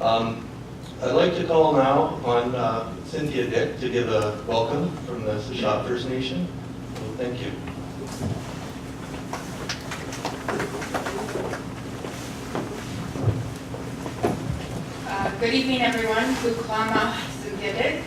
I'd like to call now on Cynthia Dick to give a welcome from the Sechot First Nation. So thank you. Good evening, everyone. Kuklama Cynthia Dick,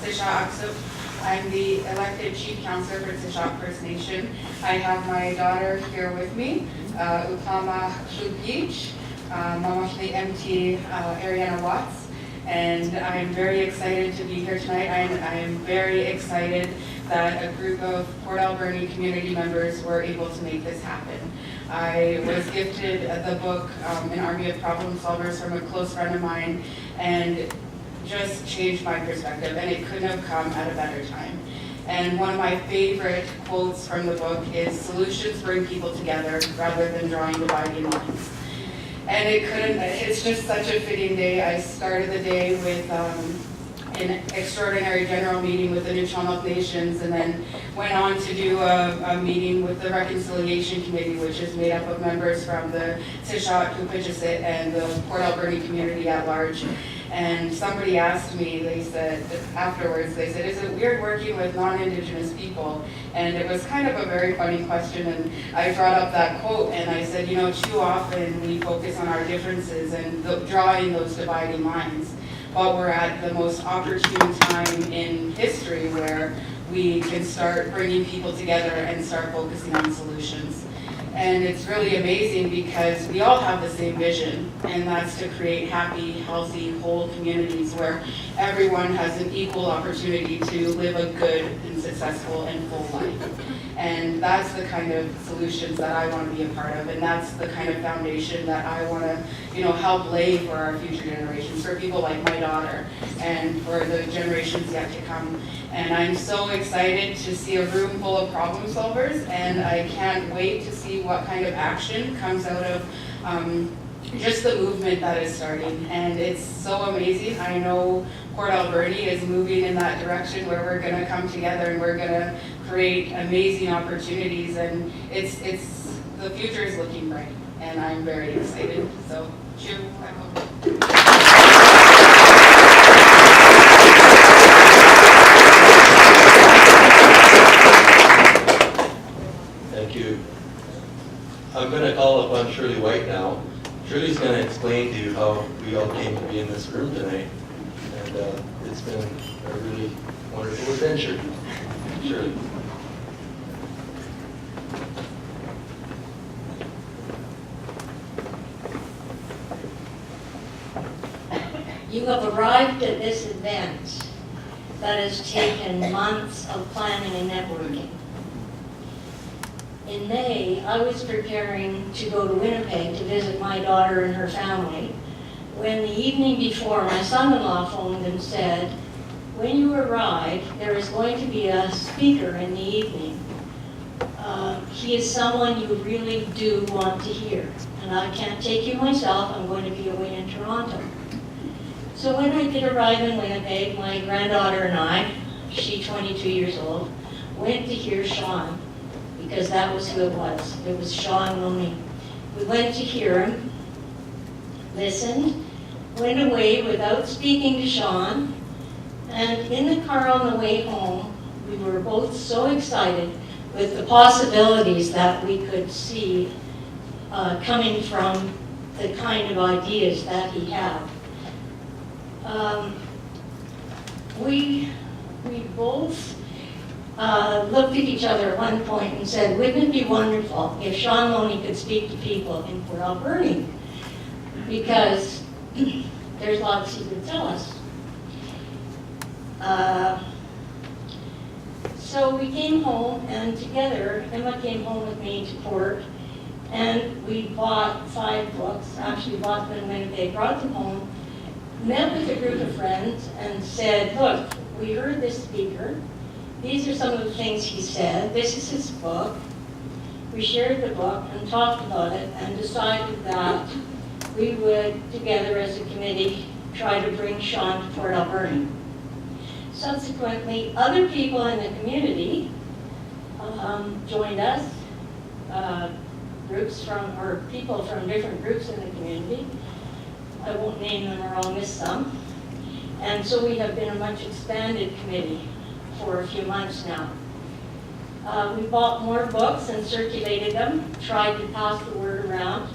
Sechot Aksuk. I'm the elected Chief Counselor for Sechot First Nation. I have my daughter here with me, Uklama Shubich, Mamashli MT Ariana Watts, and I'm very excited to be here tonight. I am very excited that a group of Port Alberni community members were able to make this happen. I was gifted the book, An Army of Problem Solvers, from a close friend of mine, and just changed my perspective, and it couldn't have come at a better time. And one of my favorite quotes from the book is, "Solutions bring people together rather than drawing dividing lines." And it's just such a fitting day. I started the day with an extraordinary general meeting with the Nuu-chah-nulth Nations, and then went on to do a meeting with the Reconciliation Committee, which is made up of members from the Sechot, Kupichasit, and the Port Alberni community at large. And somebody asked me, they said, afterwards, they said, "Is it weird working with non-Indigenous people?" And it was kind of a very funny question, and I brought up that quote, and I said, you know, too often we focus on our differences and drawing those dividing lines. But we're at the most opportune time in history where we can start bringing people together and start focusing on solutions. And it's really amazing because we all have the same vision, and that's to create happy, healthy, whole communities where everyone has an equal opportunity to live a good and successful and full life. And that's the kind of solutions that I want to be a part of, and that's the kind of foundation that I want to, help lay for our future generations, for people like my daughter, and for the generations yet to come. And I'm so excited to see a room full of problem solvers, and I can't wait to see what kind of action comes out of just the movement that is starting. And it's so amazing. I know Port Alberni is moving in that direction where we're going to come together and we're going to create amazing opportunities, and the future is looking bright, and I'm very excited. So, cheer. Thank you. I'm going to call upon Shirley White now. Shirley's going to explain to you how we all came to be in this room tonight, and it's been a really wonderful adventure. Shirley. You have arrived at this event that has taken months of planning and networking. In May, I was preparing to go to Winnipeg to visit my daughter and her family when the evening before my son-in-law phoned and said, "When you arrive, there is going to be a speaker in the evening. He is someone you really do want to hear, and I can't take you myself. I'm going to be away in Toronto." So when I did arrive in Winnipeg, my granddaughter and I, she's 22 years old, went to hear Shaun, because that was who it was. It was Shaun Loney. We went to hear him, listened, went away without speaking to Shaun, and in the car on the way home, we were both so excited with the possibilities that we could see coming from the kind of ideas that he had. We both looked at each other at one point and said, "Wouldn't it be wonderful if Shaun Loney could speak to people in Port Alberni? Because there's lots he could tell us." So we came home, and together, Emma came home with me to Port, and we bought 5 books, actually bought them in Winnipeg, brought them home, met with a group of friends and said, "Look, we heard this speaker. These are some of the things he said. This is his book." We shared the book and talked about it and decided that we would, together as a committee, try to bring Shaun to Port Alberni. Subsequently, other people in the community joined us, people from different groups in the community. I won't name them or I'll miss some. And so we have been a much expanded committee for a few months now. We bought more books and circulated them, tried to pass the word around,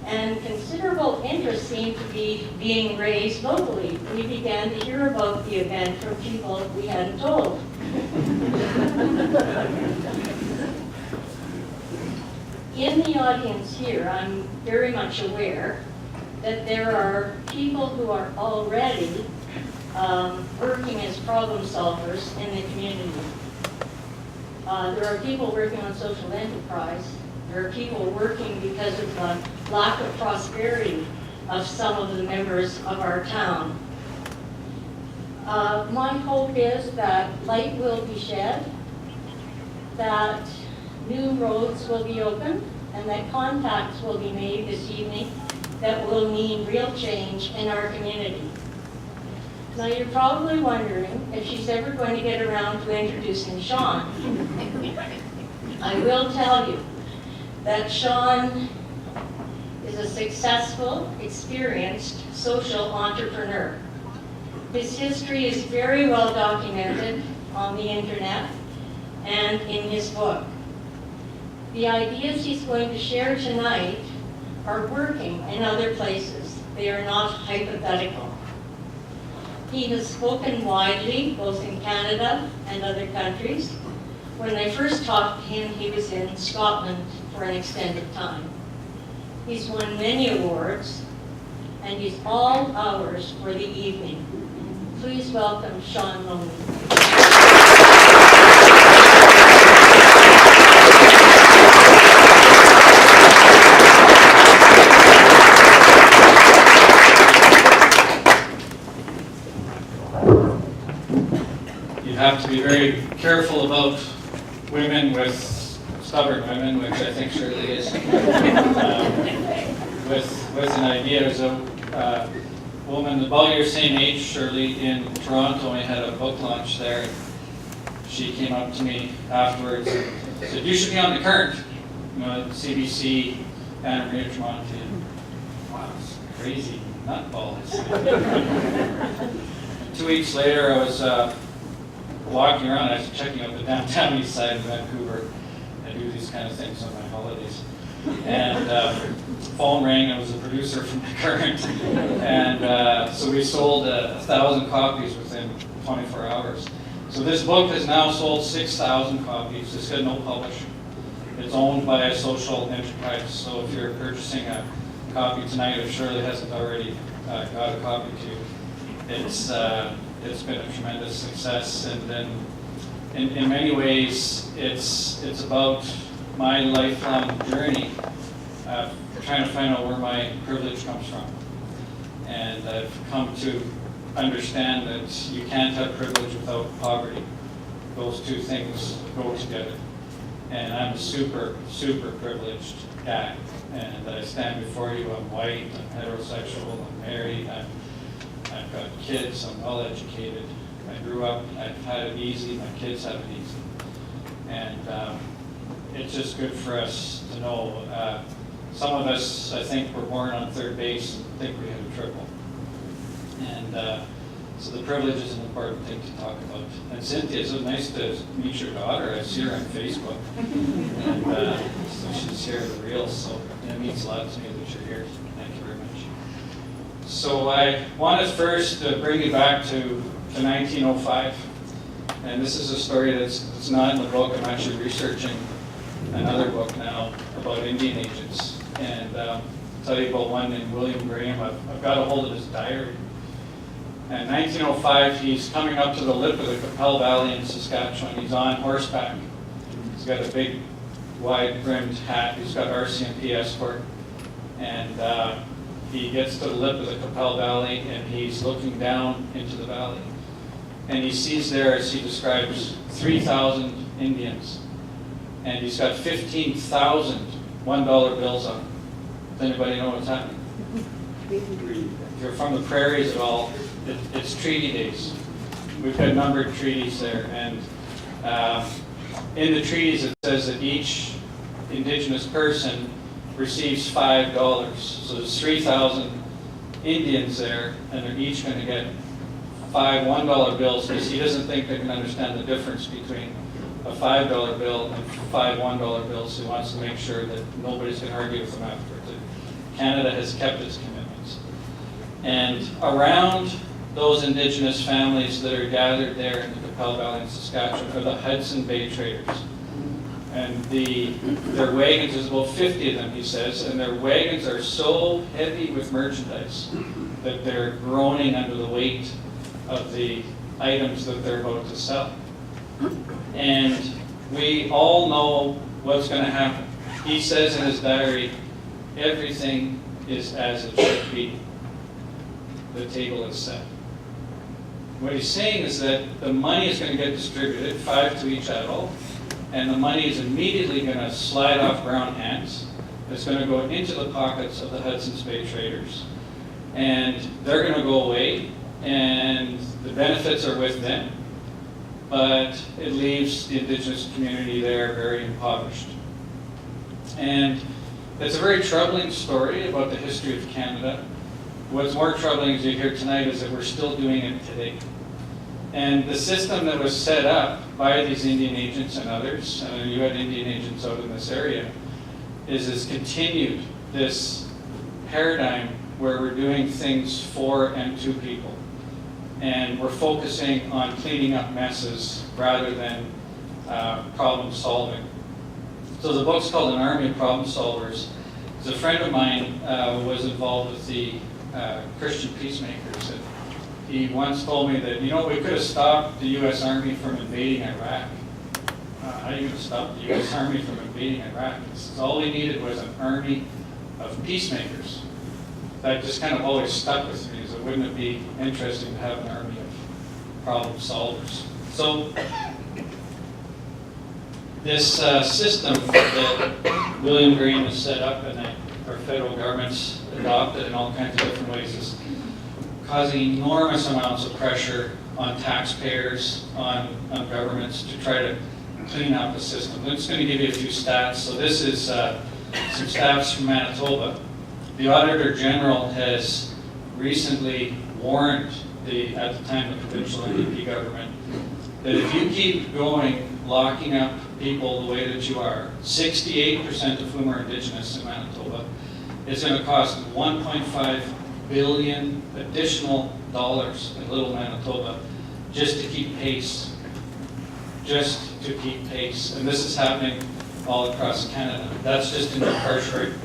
and considerable interest seemed to be being raised locally. We began to hear about the event from people we hadn't told. In the audience here, I'm very much aware that there are people who are already working as problem solvers in the community. There are people working on social enterprise. There are people working because of the lack of prosperity of some of the members of our town. My hope is that light will be shed, that new roads will be opened, and that contacts will be made this evening that will mean real change in our community. Now you're probably wondering if she's ever going to get around to introducing Shaun. I will tell you that Shaun is a successful, experienced social entrepreneur. His history is very well documented on the internet and in his book. The ideas he's going to share tonight are working in other places. They are not hypothetical. He has spoken widely, both in Canada and other countries. When I first talked to him, he was in Scotland for an extended time. He's won many awards, and he's all ours for the evening. Please welcome Shaun Loney. You have to be very careful about women stubborn women, which I think Shirley is, with an idea. There's a woman about your same age, Shirley, in Toronto. We had a book launch there. She came up to me afterwards and said, "You should be on The Current." CBC, Anna Maria Tremonti. Wow, it's crazy nutball. 2 weeks later, I was walking around. I was checking out the downtown east side of Vancouver. I do these kind of things on my holidays. And phone rang. I was a producer from The Current. And so we sold 1,000 copies within 24 hours. So this book has now sold 6,000 copies. It's got no publisher. It's owned by a social enterprise. So if you're purchasing a copy tonight, if Shirley hasn't already got a copy to you, it's been a tremendous success. And then in many ways, it's about my lifelong journey trying to find out where my privilege comes from. And I've come to understand that you can't have privilege without poverty. Those two things go together. And I'm a super, super privileged guy. And I stand before you, I'm white, I'm heterosexual, I'm married, I've got kids, I'm well educated. I grew up, I've had it easy, my kids have it easy. And it's just good for us to know. Some of us, I think, were born on third base and think we had a triple. And so the privilege is an important thing to talk about. And Cynthia, it's nice to meet your daughter. I see her on Facebook. And so she's here at the Reels, so it means a lot to me that you're here. Thank you very much. So I wanted first to bring you back to 1905. And this is a story that's not in the book. I'm actually researching another book now about Indian agents. And tell you about one named William Graham. I've got a hold of his diary. In 1905, he's coming up to the lip of the Capel Valley in Saskatchewan. He's on horseback. He's got a big, wide-brimmed hat. He's got RCMP escort. And he gets to the lip of the Capel Valley, and he's looking down into the valley. And he sees there, as he describes, 3,000 Indians. And he's got 15,000 $1 bills on him. Does anybody know what's happening? If you're from the prairies at all, it's treaty days. We've got numbered treaties there. And in the treaties it says that each Indigenous person receives $5. So there's 3,000 Indians there, and they're each going to get 5 $1 bills, because he doesn't think they can understand the difference between a $5 bill and 5 $1 bills. He wants to make sure that nobody's going to argue with him afterwards. Canada has kept its commitments. And around those Indigenous families that are gathered there in the Qu'Appelle Valley in Saskatchewan are the Hudson Bay traders. And their wagons, there's about 50 of them, he says, and their wagons are so heavy with merchandise that they're groaning under the weight of the items that they're about to sell. And we all know what's going to happen. He says in his diary, everything is as it should be. The table is set. What he's saying is that the money is going to get distributed, 5 to each adult, and the money is immediately going to slide off brown hands. It's going to go into the pockets of the Hudson's Bay traders. And they're going to go away, and the benefits are with them. But it leaves the Indigenous community there very impoverished. And it's a very troubling story about the history of Canada. What's more troubling, as you hear tonight, is that we're still doing it today. And the system that was set up by these Indian agents and others, you had Indian agents out in this area, is continued this paradigm where we're doing things for and to people. And we're focusing on cleaning up messes rather than problem solving. So the book's called An Army of Problem Solvers. A friend of mine was involved with the Christian peacemakers. And he once told me that, we could have stopped the U.S. Army from invading Iraq. How are you going to stop the U.S. Army from invading Iraq? All we needed was an army of peacemakers. That just kind of always stuck with me, so wouldn't it be interesting to have an army of problem solvers? So this system that William Green has set up and that our federal government's adopted in all kinds of different ways is causing enormous amounts of pressure on taxpayers, on governments to try to clean out the system. I'm just going to give you a few stats. So this is some stats from Manitoba. The Auditor General has recently warned at the time, the provincial NDP government, that if you keep going, locking up people the way that you are, 68% of whom are Indigenous in Manitoba, it's going to cost $1.5 billion additional dollars in little Manitoba just to keep pace. Just to keep pace. And this is happening all across Canada. That's just in the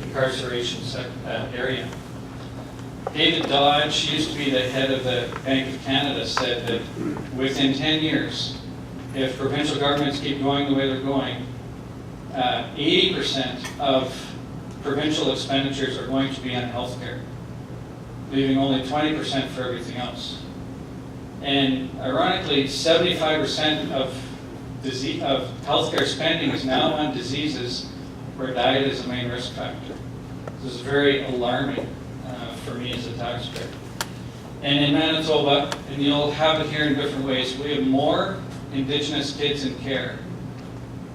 incarceration area. David Dodge, used to be the head of the Bank of Canada, said that within 10 years, if provincial governments keep going the way they're going, 80% of provincial expenditures are going to be on health care, leaving only 20% for everything else. And ironically, 75% of healthcare spending is now on diseases where diet is a main risk factor. This is very alarming for me as a taxpayer. And in Manitoba, and you'll have it here in different ways, we have more Indigenous kids in care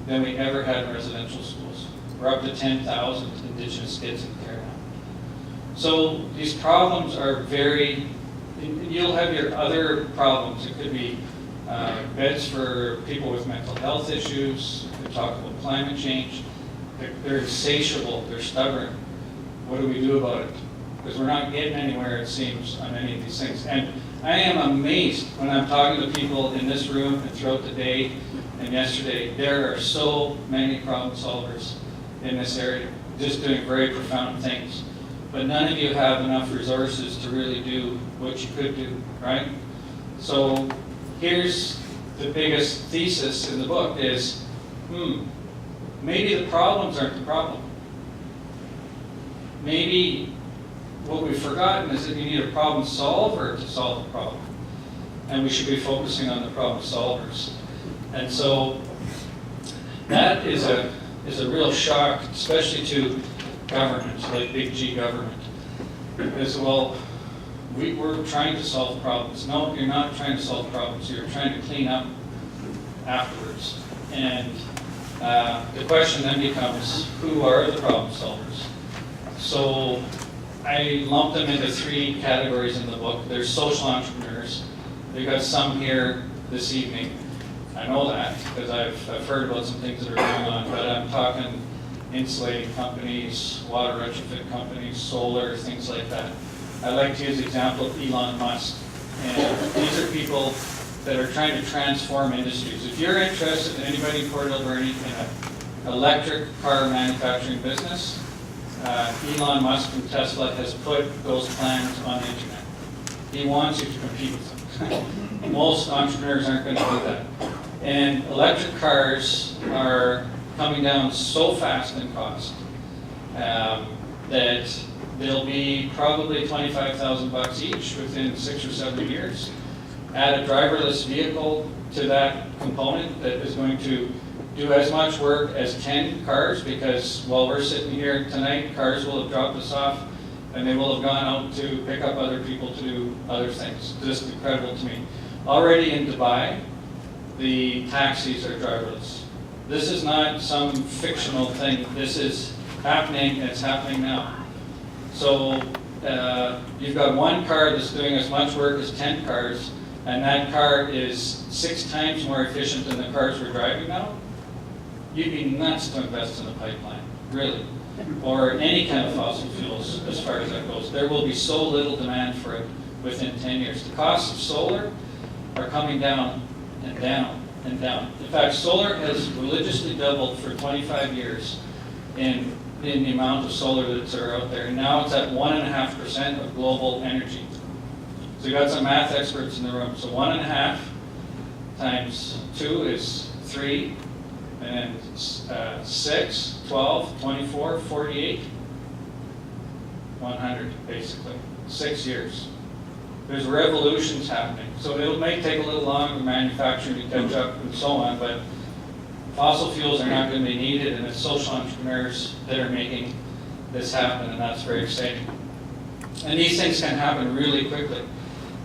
than we ever had in residential schools. We're up to 10,000 Indigenous kids in care now. So these problems are very, you'll have your other problems. It could be beds for people with mental health issues. We talk about climate change. They're insatiable. They're stubborn. What do we do about it? Because we're not getting anywhere, it seems, on any of these things. And I am amazed when I'm talking to people in this room and throughout the day and yesterday. There are so many problem solvers in this area, just doing very profound things. But none of you have enough resources to really do what you could do, right? So here's the biggest thesis in the book is, maybe the problems aren't the problem. Maybe what we've forgotten is that you need a problem solver to solve the problem. And we should be focusing on the problem solvers. And so that is a real shock, especially to governments, like big G government. Because, well, we're trying to solve problems. No, you're not trying to solve problems. You're trying to clean up afterwards. And the question then becomes, who are the problem solvers? So I lumped them into 3 categories in the book. There's social entrepreneurs. We've got some here this evening. I know that because I've heard about some things that are going on, but I'm talking insulating companies, water retrofit companies, solar, things like that. I like to use the example of Elon Musk. And these are people that are trying to transform industries. If you're interested, anybody in Port Alberni, in an electric car manufacturing business, Elon Musk from Tesla has put those plans on the internet. He wants you to compete with them. Most entrepreneurs aren't going to do that. And electric cars are coming down so fast in cost that they'll be probably $25,000 each within 6 or 7 years. Add a driverless vehicle to that component that is going to do as much work as 10 cars, because while we're sitting here tonight, cars will have dropped us off and they will have gone out to pick up other people to do other things. Just incredible to me. Already in Dubai, the taxis are driverless. This is not some fictional thing. This is happening, it's happening now. So you've got one car that's doing as much work as 10 cars, and that car is 6 times more efficient than the cars we're driving now. You'd be nuts to invest in a pipeline, really, or any kind of fossil fuels as far as that goes. There will be so little demand for it within 10 years. The costs of solar are coming down and down and down. In fact, solar has religiously doubled for 25 years in the amount of solar that's out there. And now it's at 1.5% of global energy. So you got some math experts in the room. So 1.5 times 2 is 3, and then 6, 12, 24, 48, 100 basically. 6 years. There's revolutions happening. So it may take a little longer for manufacturing to catch up and so on, but fossil fuels are not going to be needed, and it's social entrepreneurs that are making this happen, and that's very exciting. And these things can happen really quickly.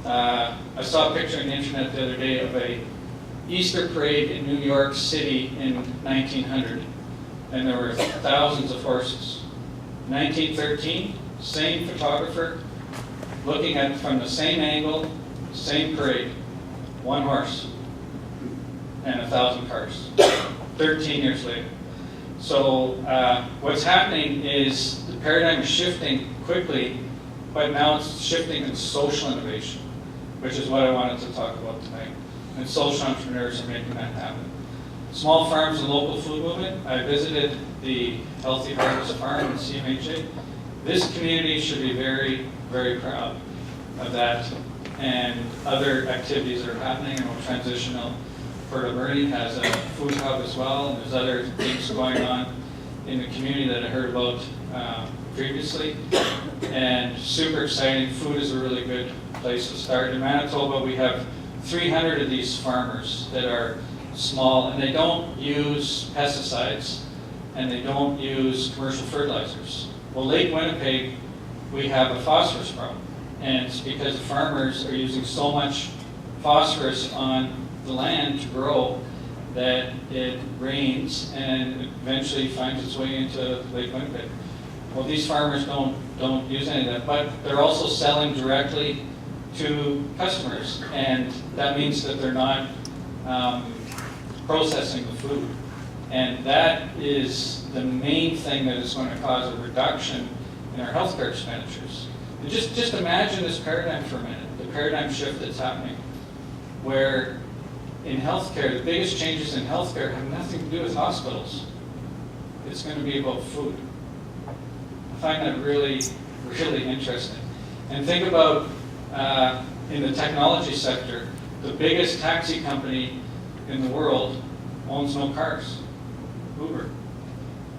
I saw a picture on the internet the other day of a Easter parade in New York City in 1900, and there were thousands of horses. 1913, same photographer, looking at it from the same angle, same parade, 1 horse, and 1,000 cars. 13 years later. So what's happening is the paradigm is shifting quickly, but now it's shifting in social innovation, which is what I wanted to talk about tonight. And social entrepreneurs are making that happen. Small farms and local food movement. I visited the Healthy Harvest Farm in CMHA. This community should be very, very proud of that and other activities that are happening, and we'll transitional. Port Alberni has a food hub as well, and there's other things going on in the community that I heard about previously. And super exciting. Food is a really good place to start. In Manitoba, we have 300 of these farmers that are small, and they don't use pesticides, and they don't use commercial fertilizers. Well, Lake Winnipeg, we have a phosphorus problem, and it's because the farmers are using so much phosphorus on the land to grow that it rains and eventually finds its way into Lake Winnipeg. Well, these farmers don't use any of that, but they're also selling directly to customers, and that means that they're not processing the food. And that is the main thing that is going to cause a reduction in our healthcare expenditures. And just imagine this paradigm for a minute, the paradigm shift that's happening, where in healthcare, the biggest changes in healthcare have nothing to do with hospitals. It's going to be about food. I find that really, really interesting. And think about in the technology sector, the biggest taxi company in the world owns no cars, Uber.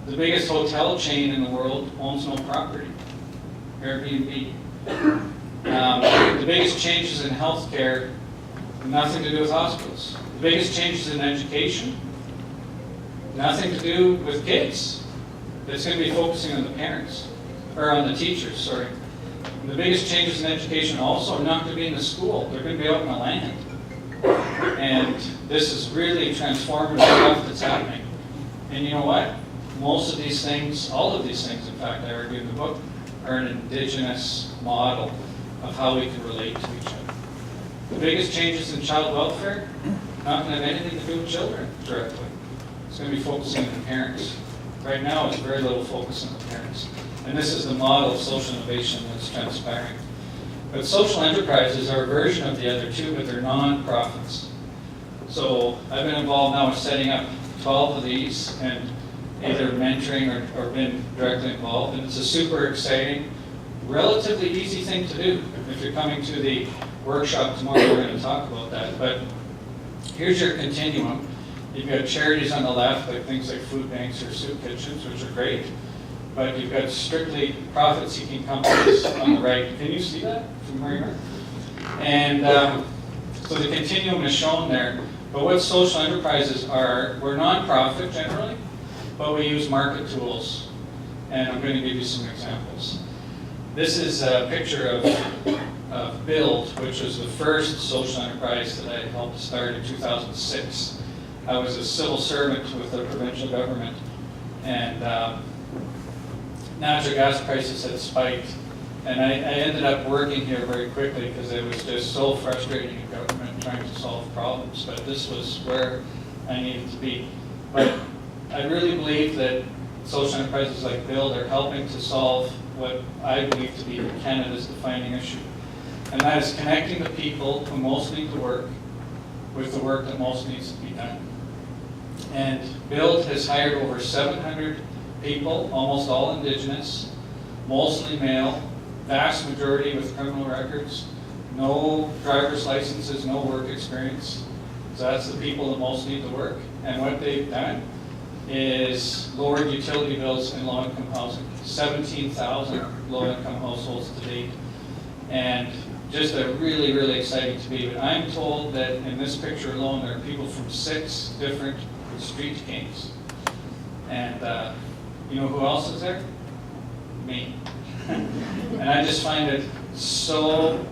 The biggest hotel chain in the world owns no property, Airbnb. The biggest changes in healthcare, nothing to do with hospitals. The biggest changes in education, nothing to do with kids. It's going to be focusing on the parents, or on the teachers, sorry. And the biggest changes in education also are not going to be in the school. They're going to be out in the land. And this is really transformative stuff that's happening. And you know what? Most of these things, all of these things, in fact, I argue in the book, are an Indigenous model of how we can relate to each other. The biggest changes in child welfare, not going to have anything to do with children directly. It's going to be focusing on parents. Right now, it's very little focus on the parents. And this is the model of social innovation that's transpiring. But social enterprises are a version of the other two, but they're non-profits. So I've been involved now with setting up 12 of these and either mentoring or been directly involved. And it's a super exciting, relatively easy thing to do. If you're coming to the workshop tomorrow, we're going to talk about that. But here's your continuum. You've got charities on the left, like things like food banks or soup kitchens, which are great. But you've got strictly profit-seeking companies on the right. Can you see that from where you are? And so the continuum is shown there. But what social enterprises are, we're nonprofit generally, but we use market tools. And I'm going to give you some examples. This is a picture of Build, which was the first social enterprise that I helped start in 2006. I was a civil servant with the provincial government, and natural gas prices had spiked. And I ended up working here very quickly because it was just so frustrating in government trying to solve problems. But this was where I needed to be. But I really believe that social enterprises like Build are helping to solve what I believe to be Canada's defining issue. And that is connecting the people who most need to work with the work that most needs to be done. And Build has hired over 700 people, almost all Indigenous, mostly male, vast majority with criminal records, no driver's licenses, no work experience. So that's the people that most need to work. And what they've done is lowered utility bills in low-income housing. 17,000 low-income households to date. And just a really, really exciting to be. But I'm told that in this picture alone, there are people from 6 different street gangs. And you know who else is there? Me. And I just find it so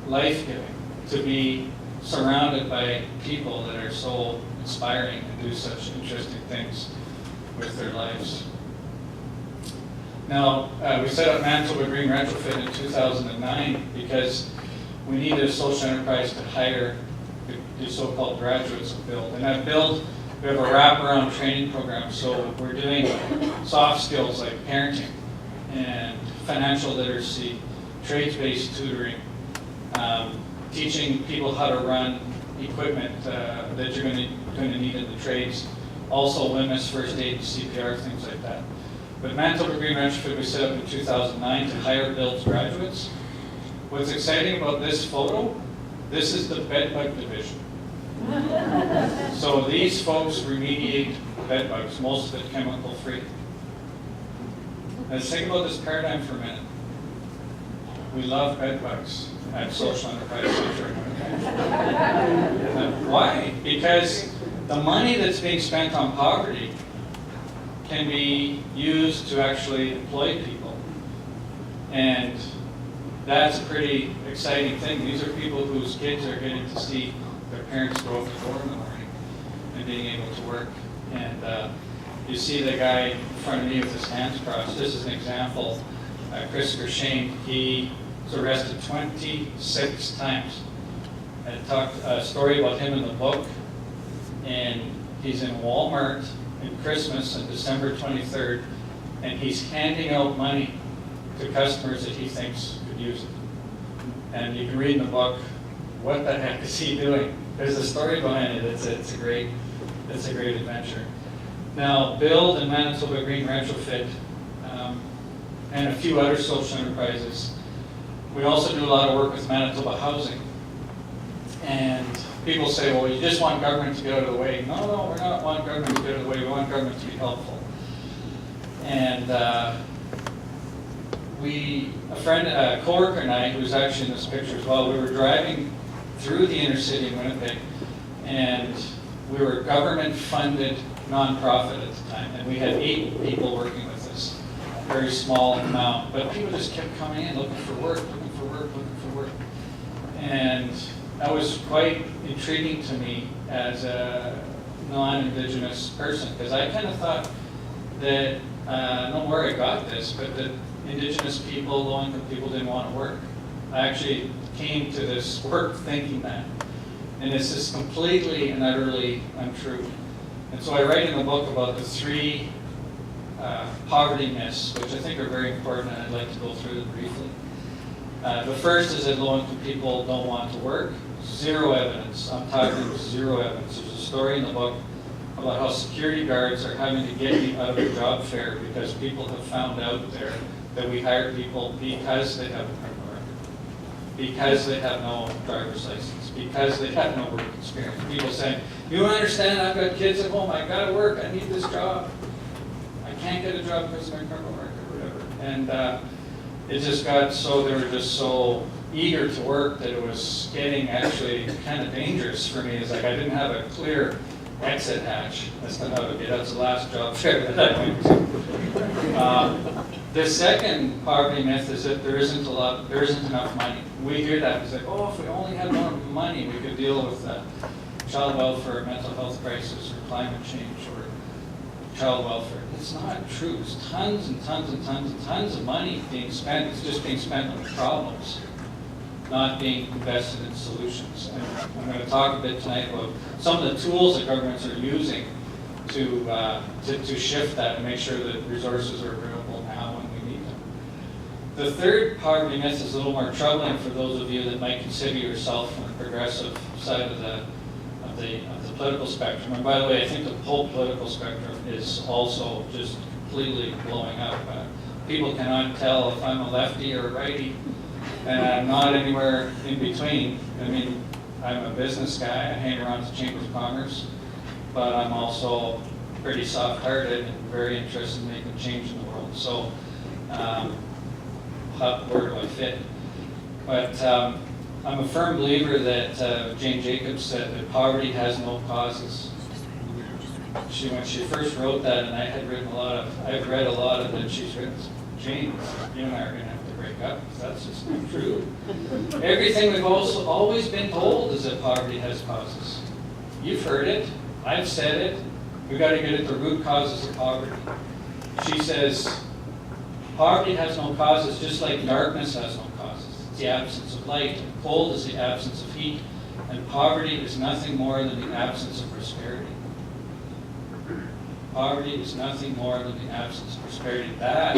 life-giving to be surrounded by people that are so inspiring and do such interesting things with their lives. Now, we set up Manitoba Green Retrofit in 2009 because we needed a social enterprise to hire the so-called graduates of Build. And at Build, we have a wraparound training program. So we're doing soft skills like parenting and financial literacy, trades-based tutoring, teaching people how to run equipment that you're going to need in the trades. Also, WMIS, first aid, CPR, things like that. But Manitoba Green Retrofit we set up in 2009 to hire Build's graduates. What's exciting about this photo, this is the bedbug division. So these folks remediate bedbugs, most of it chemical-free. Let's think about this paradigm for a minute. We love bedbugs at Social Enterprise Center. Why? Because the money that's being spent on poverty can be used to actually employ people. And that's a pretty exciting thing. These are people whose kids are getting to see their parents go out the door in the morning and being able to work. And you see the guy in front of me with his hands crossed. This is an example. Christopher Shane, he was arrested 26 times. I talked a story about him in the book, and he's in Walmart in Christmas on December 23rd, and he's handing out money to customers that he thinks could use it. And you can read in the book, what the heck is he doing? There's a story behind it. It's a great adventure. Now, Build and Manitoba Green Retrofit, and a few other social enterprises. We also do a lot of work with Manitoba Housing. And people say, well, you just want government to get out of the way. No, we're not want government to get out of the way. We want government to be helpful. And a coworker and I, who's actually in this picture as well, we were driving through the inner city in Winnipeg, and we were government-funded nonprofit at the time, and we had 8 people working with us, very small amount, but people just kept coming in looking for work. And that was quite intriguing to me as a non-Indigenous person, because I kind of thought that, I don't know where I got this, but that Indigenous people, low-income people didn't want to work. I actually came to this work thinking that. And it's just completely and utterly untrue. And so I write in the book about the 3 poverty myths, which I think are very important, and I'd like to go through them briefly. The first is that low-income people don't want to work. Zero evidence. I'm talking zero evidence. There's a story in the book about how security guards are having to get you out of the job fair because people have found out there that we hire people because they have a criminal record, because they have no driver's license, because they have no work experience. People saying, you don't understand, I've got kids at home, I gotta work, I need this job. I can't get a job because of my criminal record or whatever. And it just got so, they were just so eager to work that it was getting actually kind of dangerous for me. It's like I didn't have a clear exit hatch as to how to get out. That's the last job fair that I went to. The second poverty myth is that there isn't enough money. We hear that, it's like, oh, if we only had more money, we could deal with child welfare, mental health crisis, or climate change, or child welfare. It's not true. There's tons and tons and tons and tons of money being spent. It's just being spent on problems, not being invested in solutions. And I'm going to talk a bit tonight about some of the tools that governments are using to shift that and make sure that resources are available now when we need them. The third poverty myth is a little more troubling for those of you that might consider yourself on the progressive side of the political spectrum. And by the way, I think the whole political spectrum is also just completely blowing up. People cannot tell if I'm a lefty or a righty, and I'm not anywhere in between. I mean, I'm a business guy, I hang around the Chamber of Commerce, but I'm also pretty soft-hearted and very interested in making change in the world. So, where do I fit? But I'm a firm believer that Jane Jacobs said that poverty has no causes. When she first wrote that, and I've read a lot of it, she's written, Jane, you and I are going to have to break up, because that's just not true. Everything we've also always been told is that poverty has causes. You've heard it, I've said it, we've got to get at the root causes of poverty. She says, poverty has no causes, just like darkness has no causes. It's the absence of light, and cold is the absence of heat, and poverty is nothing more than the absence of prosperity. Poverty is nothing more than the absence of prosperity. That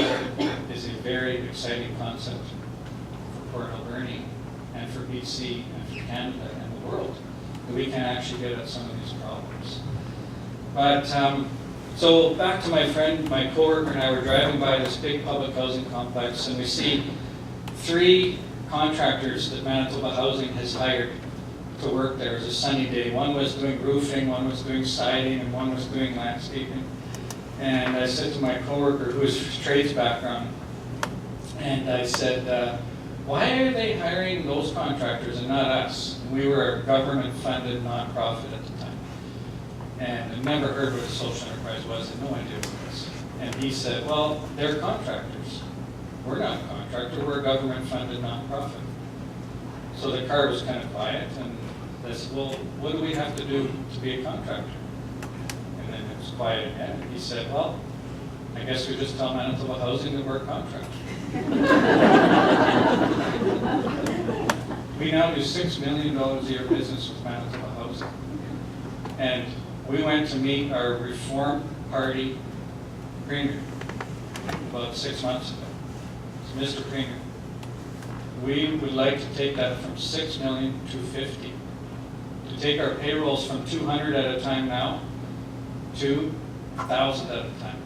is a very exciting concept for Port Alberni and for BC and for Canada and the world. That we can actually get at some of these problems. But, so back to my friend, my coworker and I were driving by this big public housing complex, and we see 3 contractors that Manitoba Housing has hired to work there. It was a sunny day. One was doing roofing, one was doing siding, and one was doing landscaping. And I said to my coworker, who is trades background, and I said, why are they hiring those contractors and not us? We were a government-funded nonprofit at the time. And I never heard what a social enterprise was, had no idea what it was. And he said, well, they're contractors. We're not a contractor, we're a government-funded nonprofit. So the car was kind of quiet, and I said, well, what do we have to do to be a contractor? And then it was quiet again, and he said, well, I guess we just tell Manitoba Housing that we're a contractor. We now do $6 million a year business with Manitoba Housing. And we went to meet our Reform Party premier about 6 months ago. So, Mr. Premier, we would like to take that from 6 million to 50. To take our payrolls from 200 at a time now to 1,000 at a time.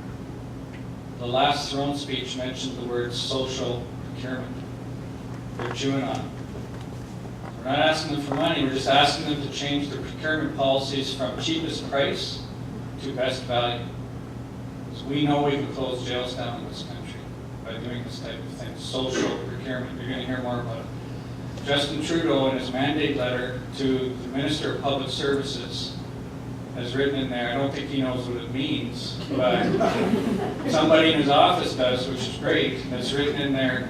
The last throne speech mentioned the word social procurement. They're chewing on it. We're not asking them for money, we're just asking them to change their procurement policies from cheapest price to best value. So we know we can close jails down in this country by doing this type of thing. Social procurement, you're going to hear more about it. Justin Trudeau, in his mandate letter to the Minister of Public Services, has written in there, I don't think he knows what it means, but somebody in his office does, which is great, has written in there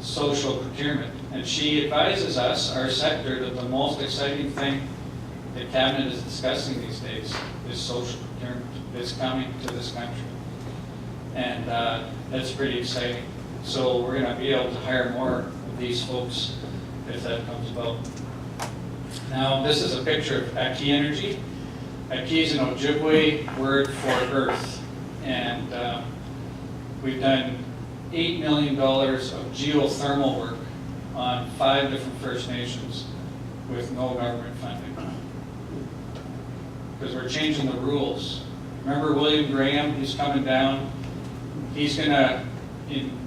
social procurement. And she advises us, our sector, that the most exciting thing that Cabinet is discussing these days is social procurement. It's coming to this country. And that's pretty exciting. So we're gonna be able to hire more of these folks if that comes about. Now, this is a picture of Aki Energy. Aki is an Ojibwe word for earth. And we've done $8 million of geothermal work on 5 different First Nations with no government funding. Because we're changing the rules. Remember William Graham, he's coming down. He's gonna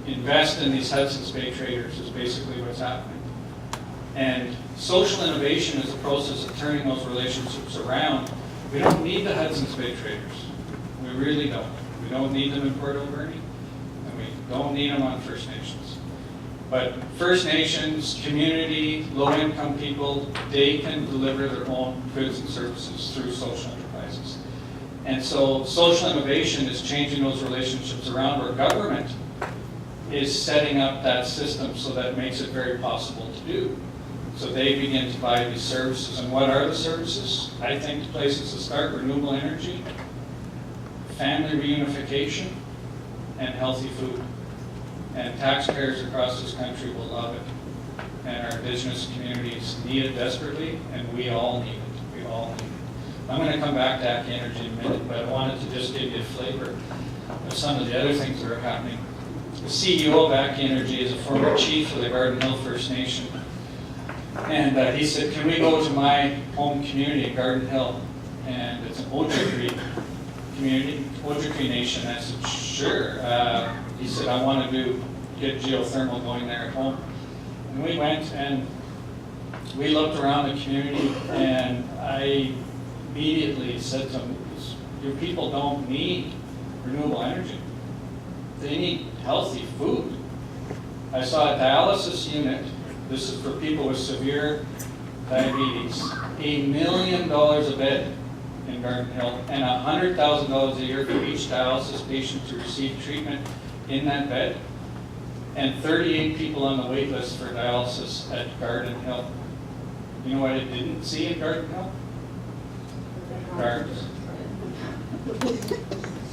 invest in these Hudson's Bay traders is basically what's happening. And social innovation is a process of turning those relationships around. We don't need the Hudson's Bay traders. We really don't. We don't need them in Port Alberni, and we don't need them on First Nations. But First Nations, community, low-income people, they can deliver their own goods and services through social enterprises. And so social innovation is changing those relationships around where government is setting up that system so that it makes it very possible to do. So they begin to buy these services. And what are the services? I think the places to start: renewable energy, family reunification, and healthy food. And taxpayers across this country will love it. And our Indigenous communities need it desperately, and we all need it. We all need it. I'm going to come back to Aki Energy in a minute, but I wanted to just give you a flavor of some of the other things that are happening. The CEO of Aki Energy is a former chief of the Garden Hill First Nation. And he said, can we go to my home community, Garden Hill? And it's an Ojibwe community, Ojibwe nation. I said, sure. He said, I want to get geothermal going there at home. And we went and we looked around the community, and I immediately said to them, your people don't need renewable energy. They need healthy food. I saw a dialysis unit. This is for people with severe diabetes. $1 million a bed in Garden Hill, and $100,000 a year for each dialysis patient to receive treatment in that bed, and 38 people on the wait list for dialysis at Garden Hill. You know what I didn't see in Garden Hill? Gardens.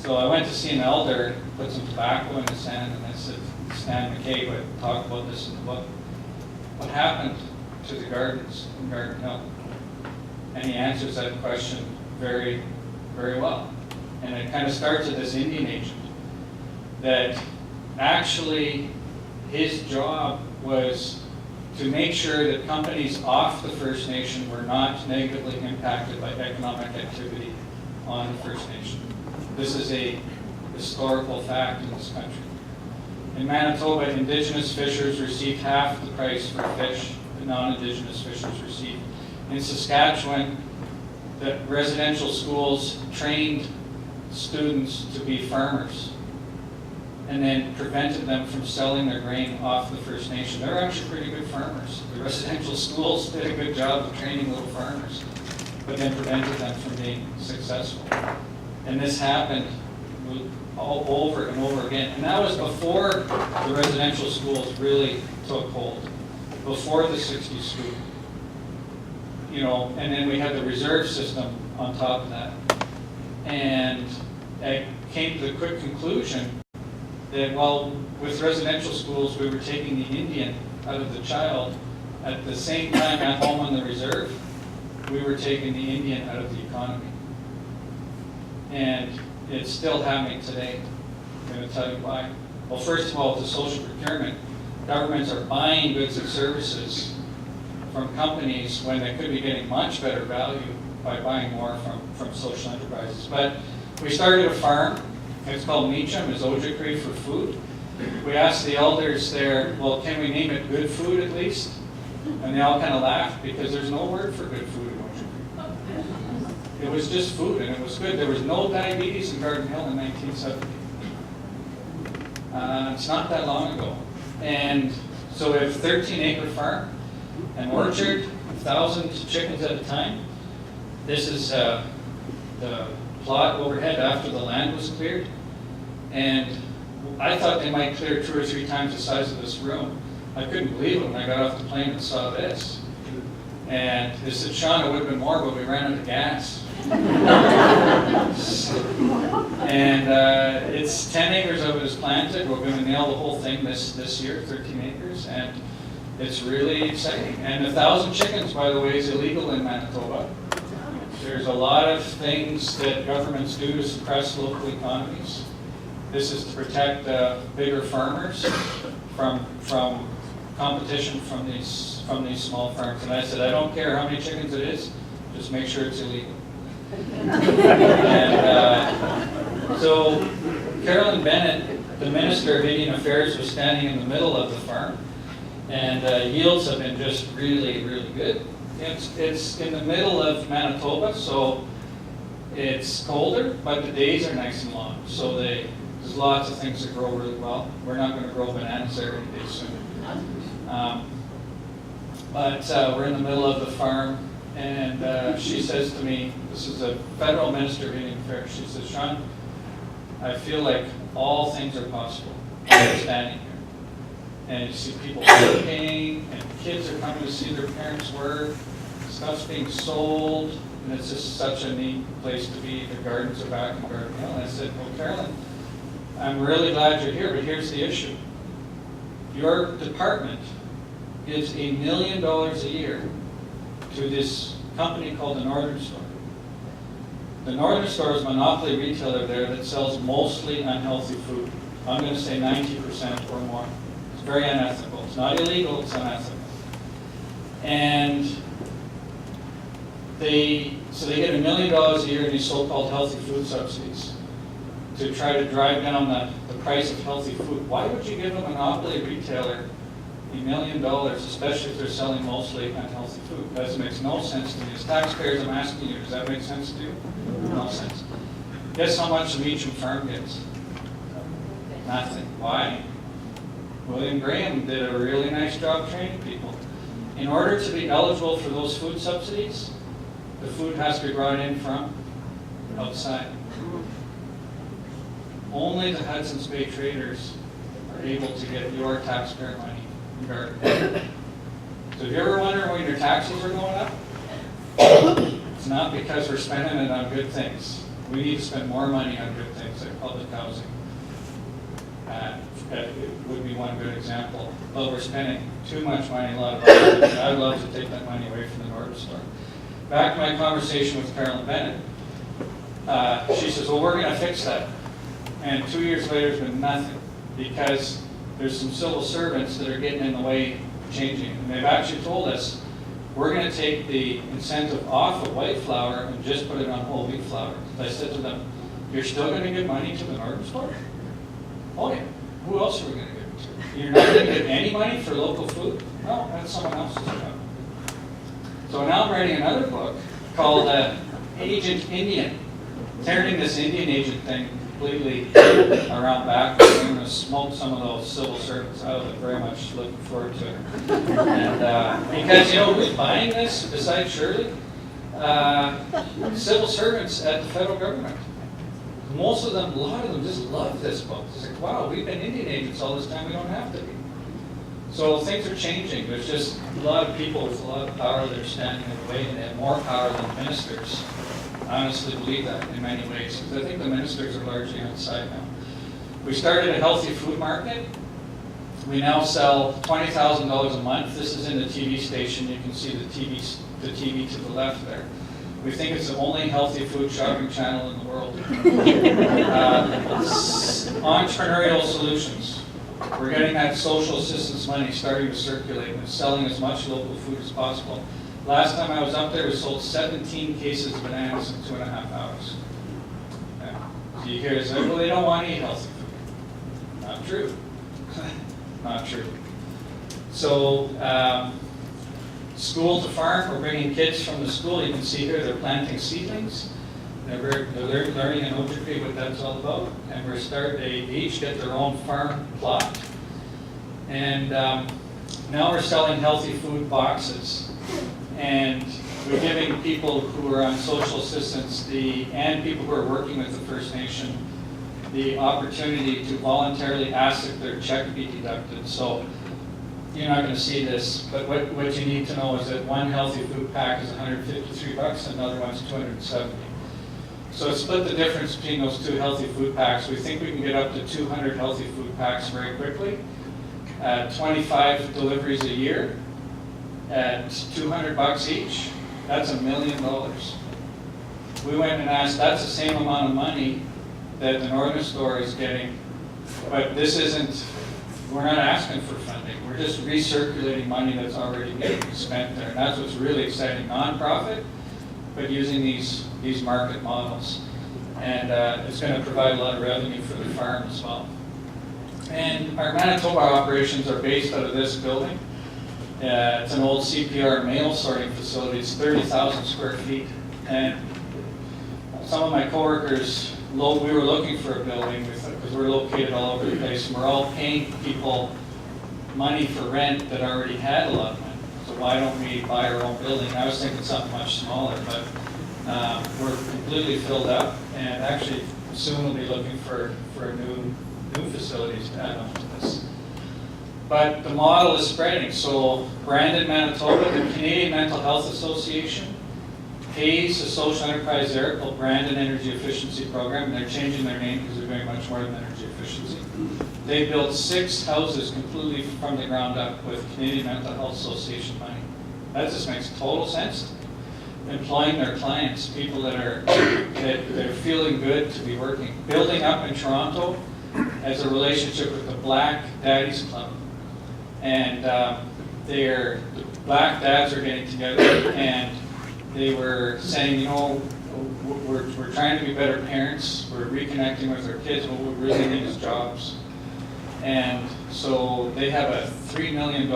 So I went to see an elder, put some tobacco in his hand, and I said, Stan McKay would talk about this in the book. What happened to the gardens in Garden Hill? And he answers that question very, very well. And it kind of starts with this Indian agent that actually his job was to make sure that companies off the First Nation were not negatively impacted by economic activity on the First Nation. This is a historical fact in this country. In Manitoba, Indigenous fishers receive half the price for fish that non-Indigenous fishers receive. In Saskatchewan, the residential schools trained students to be farmers and then prevented them from selling their grain off the First Nation. They're actually pretty good farmers. The residential schools did a good job of training little farmers, but then prevented them from being successful. And this happened all over and over again. And that was before the residential schools really took hold, before the 60s scoop. You know, and then we had the reserve system on top of that. And I came to the quick conclusion that, well, with residential schools, we were taking the Indian out of the child. At the same time, at home on the reserve, we were taking the Indian out of the economy. And it's still happening today. I'm going to tell you why. Well, first of all, it's a social procurement. Governments are buying goods and services from companies when they could be getting much better value by buying more from social enterprises. But we started a farm. It's called Meacham. It's Ojibwe for food. We asked the elders there, well, can we name it Good Food at least? And they all kind of laughed because there's no word for good food in Ojibwe. It was just food, and it was good. There was no diabetes in Garden Hill in 1970. It's not that long ago. And so we have a 13-acre farm, an orchard, 1,000 chickens at a time. This is the plot overhead after the land was cleared. And I thought they might clear 2 or 3 times the size of this room. I couldn't believe it when I got off the plane and saw this. And they said, Shaun, it would have been more, but we ran out of gas. And it's 10 acres of it is planted. We're going to nail the whole thing this year, 13 acres, and it's really exciting. And 1,000 chickens, by the way, is illegal in Manitoba. There's a lot of things that governments do to suppress local economies. This is to protect bigger farmers from competition from these small farms. And I said, I don't care how many chickens it is, just make sure it's illegal. And so Carolyn Bennett, the Minister of Indian Affairs, was standing in the middle of the farm, and yields have been just really, really good. It's in the middle of Manitoba, so it's colder, but the days are nice and long. So there's lots of things that grow really well. We're not going to grow bananas there anytime soon. But we're in the middle of the farm, and she says to me, this is a federal minister of Indian Affairs, she says, Shaun, I feel like all things are possible standing here. And you see people working, and kids are coming to see their parents work, stuff's being sold, and it's just such a neat place to be. The gardens are back in Garden Hill. And I said, well, Carolyn, I'm really glad you're here, but here's the issue. Your department gives $1 million a year to this company called the Northern Store. The Northern Store is a monopoly retailer there that sells mostly unhealthy food. I'm going to say 90% or more. It's very unethical. It's not illegal, it's unethical. And they get $1 million a year in these so-called healthy food subsidies to try to drive down the price of healthy food. Why would you give a monopoly retailer $1 million, especially if they're selling mostly unhealthy food? That makes no sense to me. As taxpayers, I'm asking you, does that make sense to you? No sense. Guess how much the Meacham farm gets? Nothing. Why? William Graham did a really nice job training people. In order to be eligible for those food subsidies, the food has to be brought in from outside. Only the Hudson's Bay traders are able to get your taxpayer money in Garden. So if you ever wonder when your taxes are going up, it's not because we're spending it on good things. We need to spend more money on good things like public housing. It would be one good example. But we're spending too much money, a lot of other things. I'd love to take that money away from the Northern Store. Back to my conversation with Carolyn Bennett. She says, well, we're going to fix that. And 2 years later, there's been nothing, because there's some civil servants that are getting in the way of changing. And they've actually told us, we're going to take the incentive off of white flour and just put it on whole wheat flour. I said to them, you're still going to give money to the Northern Store? Oh yeah. Who else are we going to give it to? You're not going to give any money for local food? No, that's someone else's job. So now I'm writing another book called Agent Indian, turning this Indian agent thing completely around back. I'm going to smoke some of those civil servants out. I'm very much looking forward to it. And because, you know, who's buying this besides Shirley? Civil servants at the federal government. Most of them, a lot of them just love this book. It's like, wow, we've been Indian agents all this time, we don't have to be. So things are changing. There's just a lot of people with a lot of power that are standing in the way, and they have more power than ministers. I honestly believe that in many ways, because I think the ministers are largely on the side now. We started a healthy food market. We now sell $20,000 a month. This is in the TV station. You can see the TV to the left there. We think it's the only healthy food shopping channel in the world. Entrepreneurial solutions. We're getting that social assistance money starting to circulate and selling as much local food as possible. Last time I was up there, we sold 17 cases of bananas in 2.5 hours. Yeah. So you hear it say, well, they don't want to eat healthy food. Not true. Not true. So, school to farm, we're bringing kids from the school. You can see here they're planting seedlings. They're learning in Oaktree what that's all about. And they each get their own farm plot. And now we're selling healthy food boxes. And we're giving people who are on social assistance and people who are working with the First Nation the opportunity to voluntarily ask if their check be deducted. So you're not gonna see this, but what you need to know is that one healthy food pack is $153, and another one's $270. So split the difference between those two healthy food packs. We think we can get up to 200 healthy food packs very quickly. 25 deliveries a year at $200 each, that's $1 million. We went and asked, that's the same amount of money that the Northern Store is getting, but this isn't, we're not asking for funding. We're just recirculating money that's already getting spent there. And that's what's really exciting. Nonprofit, but using these market models. And it's going to provide a lot of revenue for the farm as well. And our Manitoba operations are based out of this building. It's an old CPR mail sorting facility. It's 30,000 square feet. And some of my coworkers, we were looking for a building because we're located all over the place, and we're all paying people money for rent that already had a lot of money. So why don't we buy our own building? I was thinking something much smaller, but we're completely filled up, and actually soon we'll be looking for new facilities to add on to this. But the model is spreading. So Brandon, Manitoba, the Canadian Mental Health Association pays a social enterprise there called Brandon Energy Efficiency Program, and they're changing their name because they're doing much more than energy efficiency. They built 6 houses completely from the ground up with Canadian Mental Health Association money. That just makes total sense. Employing their clients, people that are feeling good to be working. Building up in Toronto as a relationship with the Black Daddies Club. And the Black dads are getting together, and they were saying, you know, we're trying to be better parents, we're reconnecting with our kids, what we really need is jobs. And so they have a $3 million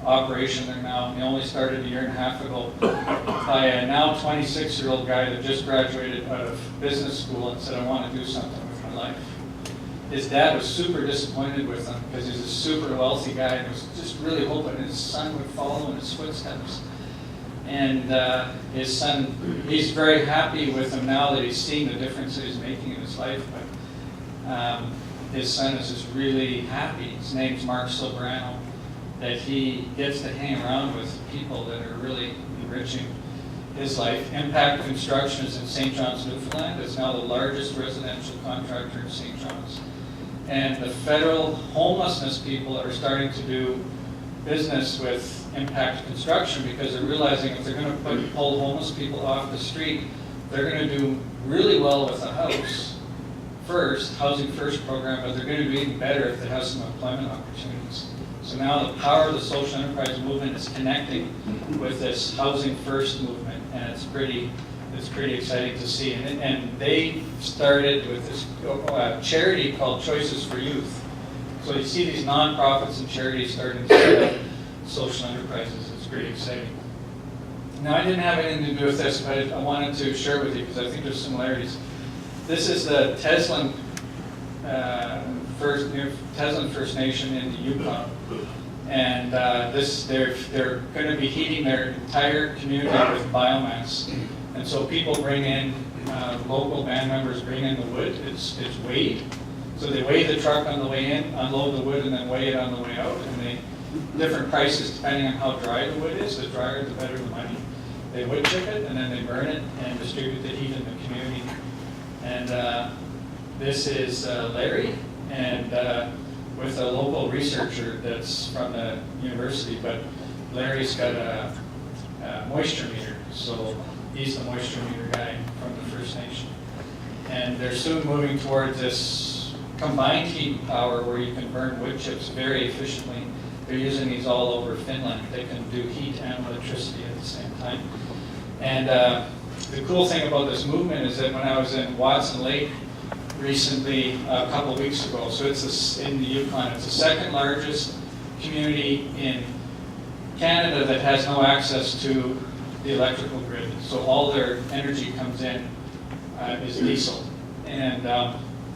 operation there now, and they only started a year and a half ago by a now 26-year-old guy that just graduated out of business school and said, I want to do something with my life. His dad was super disappointed with him because he's a super wealthy guy and was just really hoping his son would follow in his footsteps. And his son, he's very happy with him now that he's seeing the difference that he's making in his life. But his son is just really happy. His name's Mark Sobrano, that he gets to hang around with people that are really enriching his life. Impact Construction is in St. John's, Newfoundland. It's now the largest residential contractor in St. John's. And the federal homelessness people are starting to do business with Impact Construction because they're realizing if they're going to pull homeless people off the street, they're going to do really well with a house first, Housing First program, but they're going to do even better if they have some employment opportunities. So now the power of the social enterprise movement is connecting with this Housing First movement, and it's pretty exciting to see. And they started with this charity called Choices for Youth. So you see these nonprofits and charities starting to set up social enterprises. It's pretty exciting. Now, I didn't have anything to do with this, but I wanted to share with you because I think there's similarities. This is the Teslin First Nation in the Yukon, and they're going to be heating their entire community with biomass. And so people bring in, local band members bring in the wood. It's weighed. So they weigh the truck on the way in, unload the wood, and then weigh it on the way out. And they different prices depending on how dry the wood is. The drier, the better the money. They wood chip it, and then they burn it and distribute the heat in the community. And this is Larry, and with a local researcher that's from the university, but Larry's got a moisture meter, so he's the moisture meter guy from the First Nation. And they're soon moving towards this combined heat and power where you can burn wood chips very efficiently. They're using these all over Finland. They can do heat and electricity at the same time. And the cool thing about this movement is that when I was in Watson Lake recently, a couple of weeks ago, so it's in the Yukon, it's the second largest community in Canada that has no access to the electrical grid. So all their energy comes in is diesel. And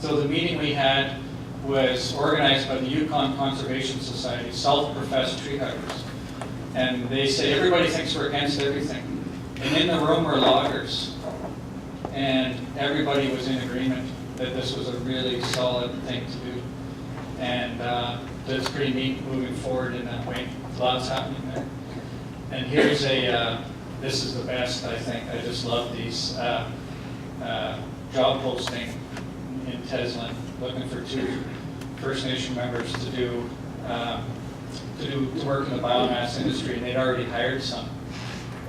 so the meeting we had was organized by the Yukon Conservation Society, self-professed tree huggers. And they say everybody thinks we're against everything. And in the room were loggers. And everybody was in agreement that this was a really solid thing to do. And it's pretty neat moving forward in that way. Lots happening there. And here's this is the best, I think. I just love these job posting in Teslin, looking for 2 First Nation members to do work in the biomass industry, and they'd already hired some.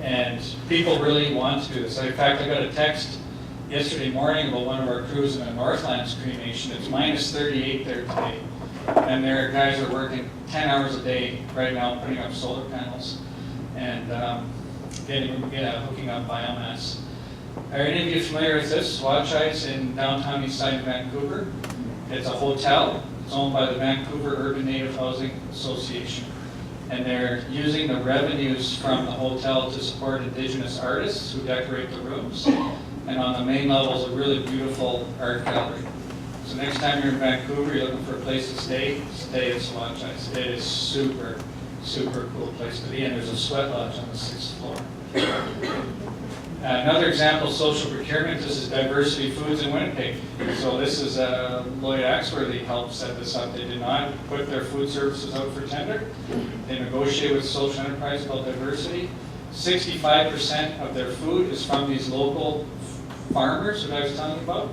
And people really want to do this. In fact, I got a text yesterday morning about one of our crews in the Northlands cremation. It's minus 38 there today. And their guys are working 10 hours a day right now putting up solar panels and hooking up biomass. Are any of you familiar with this? Swatchites in downtown east side of Vancouver. It's a hotel. It's owned by the Vancouver Urban Native Housing Association. And they're using the revenues from the hotel to support Indigenous artists who decorate the rooms. And on the main level is a really beautiful art gallery. So next time you're in Vancouver, you're looking for a place to stay at Swatchites. It is super, super cool place to be, and there's a sweat lodge on the 6th floor. Another example of social procurement, this is Diversity Foods in Winnipeg. So this is Lloyd Axworthy helped set this up. They did not put their food services out for tender. They negotiated with a social enterprise called Diversity. 65% of their food is from these local farmers that I was telling you about,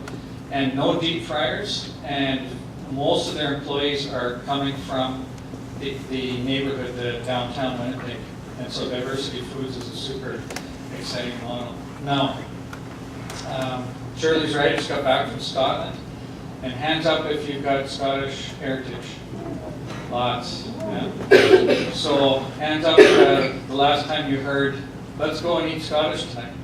and no deep fryers, and most of their employees are coming from the neighborhood, the downtown Winnipeg. And so Diversity Foods is a super exciting model. Now, Shirley's right, just got back from Scotland. And hands up if you've got Scottish heritage. Lots. Yeah. So hands up the last time you heard, let's go and eat Scottish tonight.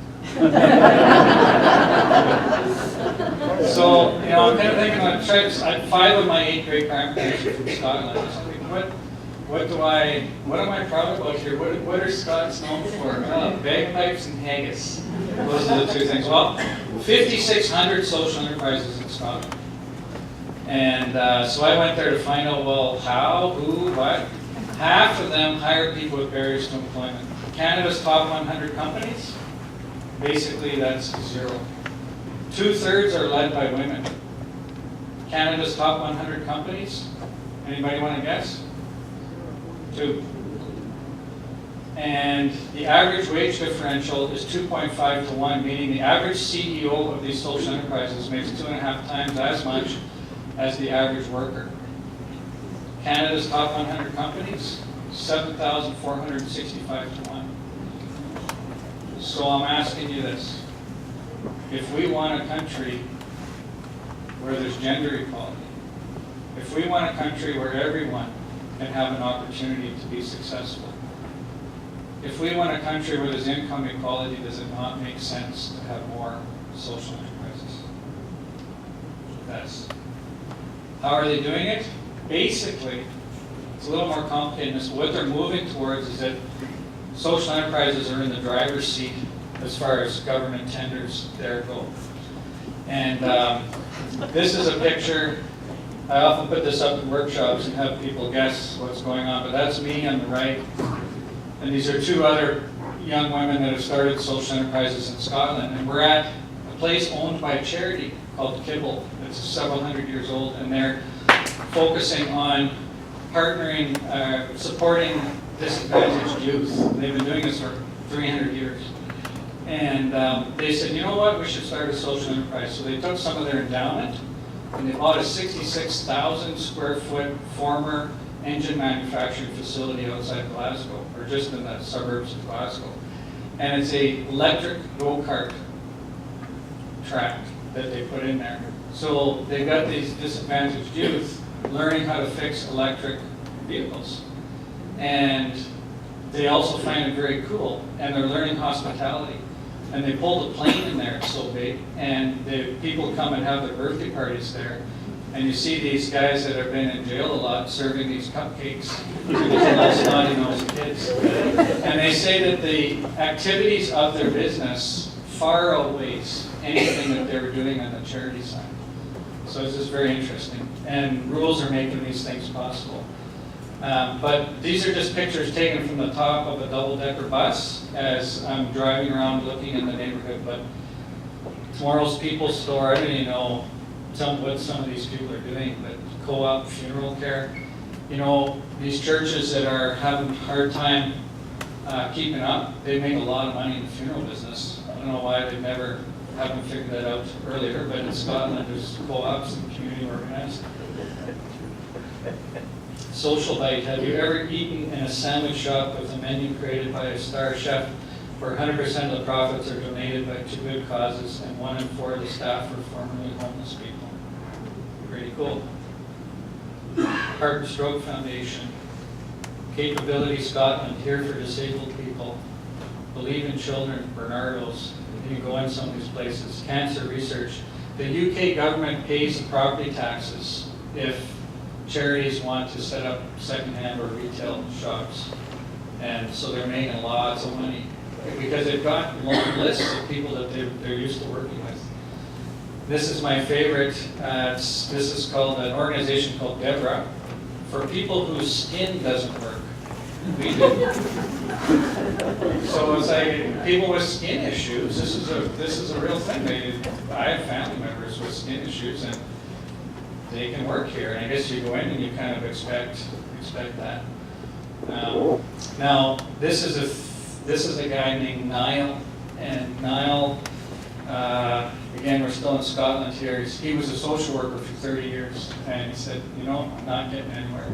So, I'm kind of thinking about tribes. 5 of my 8 great-grandparents are from Scotland. So I'm thinking, what am I proud about here? What are Scots known for? Bagpipes and haggis. Those are the 2 things. Well, 5,600 social enterprises in Scotland. And so I went there to find out, well, how, who, what. Half of them hire people with barriers to employment. Canada's top 100 companies, basically that's 0. 2/3 are led by women. Canada's top 100 companies, anybody want to guess? 2. And the average wage differential is 2.5 to 1, meaning the average CEO of these social enterprises makes 2.5 times as much as the average worker. Canada's top 100 companies, 7,465 to 1. So I'm asking you this. If we want a country where there's gender equality, if we want a country where everyone can have an opportunity to be successful, if we want a country where there's income equality, does it not make sense to have more social enterprises? That's how are they doing it? Basically, it's a little more complicated than this. What they're moving towards is that social enterprises are in the driver's seat as far as government tenders there go. And this is a picture. I often put this up in workshops and have people guess what's going on, but that's me on the right. And these are 2 other young women that have started social enterprises in Scotland. And we're at a place owned by a charity called Kibble. It's several hundred years old, and they're focusing on partnering, supporting disadvantaged youth. They've been doing this for 300 years. And they said, you know what, we should start a social enterprise. So they took some of their endowment, and they bought a 66,000 square foot former engine manufacturing facility outside Glasgow, or just in the suburbs of Glasgow. And it's an electric go-kart track that they put in there. So they've got these disadvantaged youth learning how to fix electric vehicles. And they also find it very cool, and they're learning hospitality. And they pulled a plane in there, it's so big, and the people come and have their birthday parties there. And you see these guys that have been in jail a lot serving these cupcakes to these little snotty-nosed kids. And they say that the activities of their business far outweighs anything that they were doing on the charity side. So it's just very interesting. And rules are making these things possible. But these are just pictures taken from the top of a double-decker bus as I'm driving around looking in the neighborhood. But tomorrow's People's Store, I don't even know what some of these people are doing, but co-op funeral care. you know, these churches that are having a hard time keeping up, they make a lot of money in the funeral business. I don't know why they never haven't figured that out earlier, but in Scotland there's co-ops and community organized. Social bite. Have you ever eaten in a sandwich shop with a menu created by a star chef where 100% of the profits are donated by two good causes and 1 in 4 of the staff are formerly homeless people? Pretty cool. Heart and Stroke Foundation. Capability Scotland, here for disabled people. Believe in Children, Bernardo's. You can go in some of these places. Cancer research. The UK government pays the property taxes if charities want to set up secondhand or retail shops. And so they're making lots of money because they've got long lists of people that they're used to working with. This is my favorite. This is called an organization called Deborah, for people whose skin doesn't work. We do. So it's like people with skin issues. This is a real thing. I have family members with skin issues, and they can work here. And I guess you go in and you kind of expect that. Now this is a guy named Niall, and Niall. Again, we're still in Scotland here. He was a social worker for 30 years, and he said, you know, I'm not getting anywhere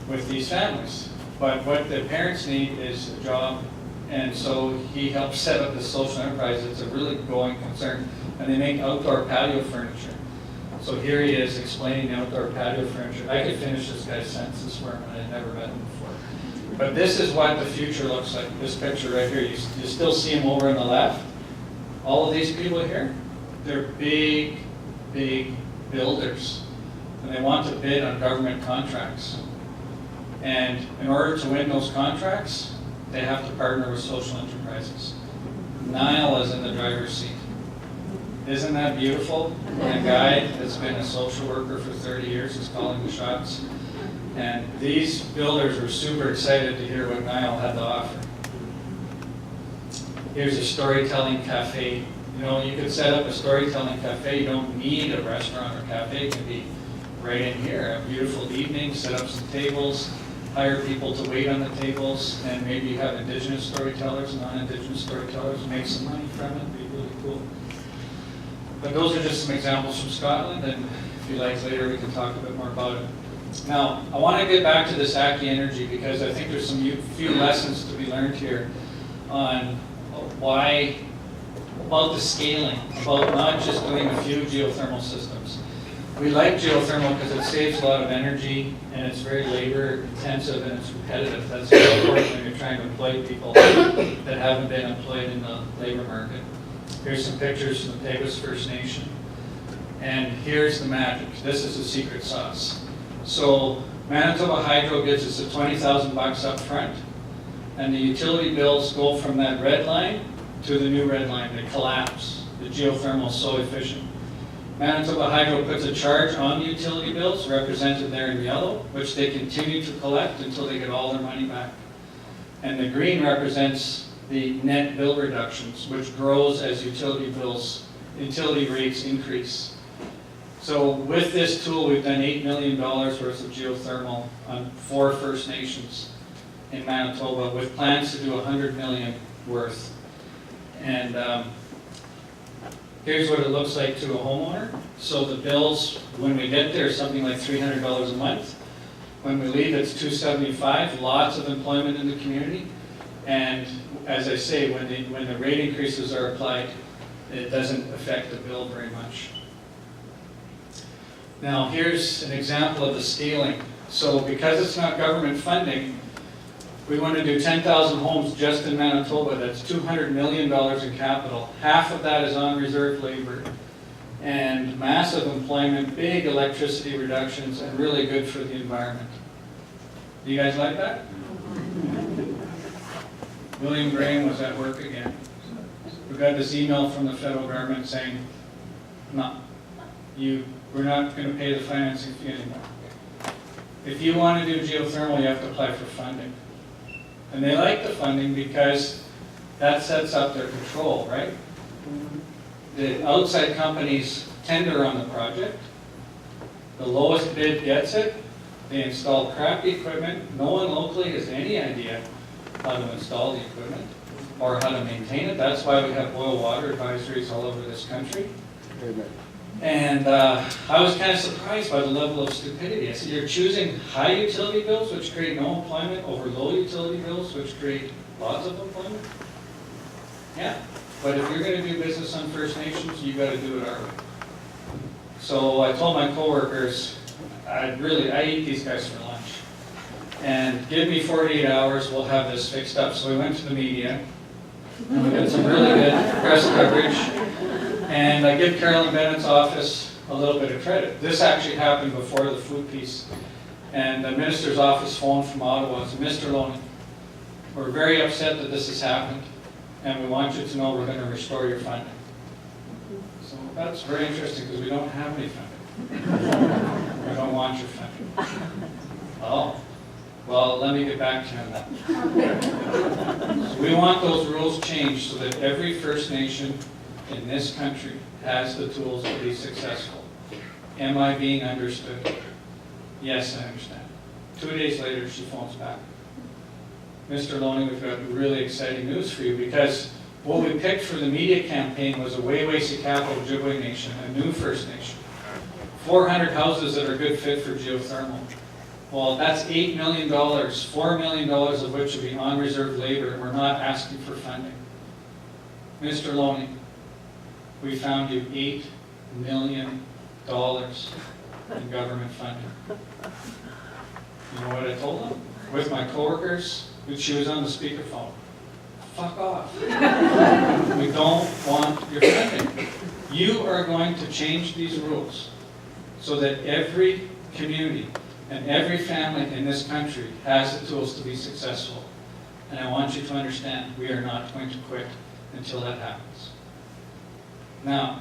with these families. But what the parents need is a job, and so he helped set up this social enterprise. It's a really growing concern, and they make outdoor patio furniture. So here he is explaining the outdoor patio furniture. I could finish this guy's sentences for him, and I'd never met him before. But this is what the future looks like. This picture right here, you still see him over on the left. All of these people here, they're big, big builders, and they want to bid on government contracts. And in order to win those contracts, they have to partner with social enterprises. Niall is in the driver's seat. Isn't that beautiful? A guy that's been a social worker for 30 years is calling the shots. And these builders were super excited to hear what Niall had to offer. Here's a storytelling cafe. You know, you could set up a storytelling cafe. You don't need a restaurant or cafe. It can be right in here. A beautiful evening, set up some tables, hire people to wait on the tables, and maybe you have indigenous storytellers, non-indigenous storytellers, make some money from it. It'd be really cool. But those are just some examples from Scotland, and if you like later we can talk a bit more about it. Now, I want to get back to this Aki energy because I think there's some few lessons to be learned here on why, about the scaling, about not just doing a few geothermal systems. We like geothermal because it saves a lot of energy and it's very labor intensive and it's repetitive. That's very important when you're trying to employ people that haven't been employed in the labor market. Here's some pictures from the Peguis First Nation. And here's the magic. This is the secret sauce. So Manitoba Hydro gives us a $20,000 up front, and the utility bills go from that red line to the new red line. They collapse. The geothermal is so efficient. Manitoba Hydro puts a charge on the utility bills, represented there in yellow, which they continue to collect until they get all their money back. And the green represents the net bill reductions, which grows as utility rates increase. So with this tool, we've done $8 million worth of geothermal on 4 First Nations in Manitoba, with plans to do $100 million worth. And here's what it looks like to a homeowner. So the bills, when we get there, something like $300 a month. When we leave, it's $275. Lots of employment in the community. And as I say, when the rate increases are applied, it doesn't affect the bill very much. Now here's an example of the scaling. So because it's not government funding, we want to do 10,000 homes just in Manitoba. That's $200 million in capital. Half of that is on reserve labor. And massive employment, big electricity reductions, and really good for the environment. Do you guys like that? William Graham was at work again. We got this email from the federal government saying, no, we're not going to pay the financing fee anymore. If you want to do geothermal, you have to apply for funding. And they like the funding because that sets up their control, right? The outside companies tender on the project. The lowest bid gets it, They install crappy equipment. No one locally has any idea how to install the equipment or how to maintain it. That's why we have boil water advisories all over this country. And I was kind of surprised by the level of stupidity. I said, you're choosing high utility bills, which create no employment, over low utility bills, which create lots of employment? Yeah, but if you're going to do business on First Nations, you got to do it our way. So I told my coworkers, I eat these guys for lunch. And give me 48 hours, we'll have this fixed up. So we went to the media, and we got some really good press coverage. And I give Carolyn Bennett's office a little bit of credit. This actually happened before the food piece. And the minister's office phoned from Ottawa and said, Mr. Loney, we're very upset that this has happened, and we want you to know we're going to restore your funding. So that's very interesting because we don't have any funding. We don't want your funding. Oh, well, let me get back to you on that. So we want those rules changed so that every First Nation in this country has the tools to be successful. Am I being understood? Yes, I understand. 2 days later, she phones back. Mr. Loney, we've got really exciting news for you, because what we picked for the media campaign was a Wew'wasi Ojibwe Nation, a new First Nation. 400 houses that are a good fit for geothermal. Well, that's $8 million, $4 million of which would be on-reserve labor, and we're not asking for funding. Mr. Loney, we found you $8 million in government funding. You know what I told them? With my coworkers, she was on the speakerphone. Fuck off. We don't want your funding. You are going to change these rules so that every community and every family in this country has the tools to be successful. And I want you to understand, we are not going to quit until that happens. Now,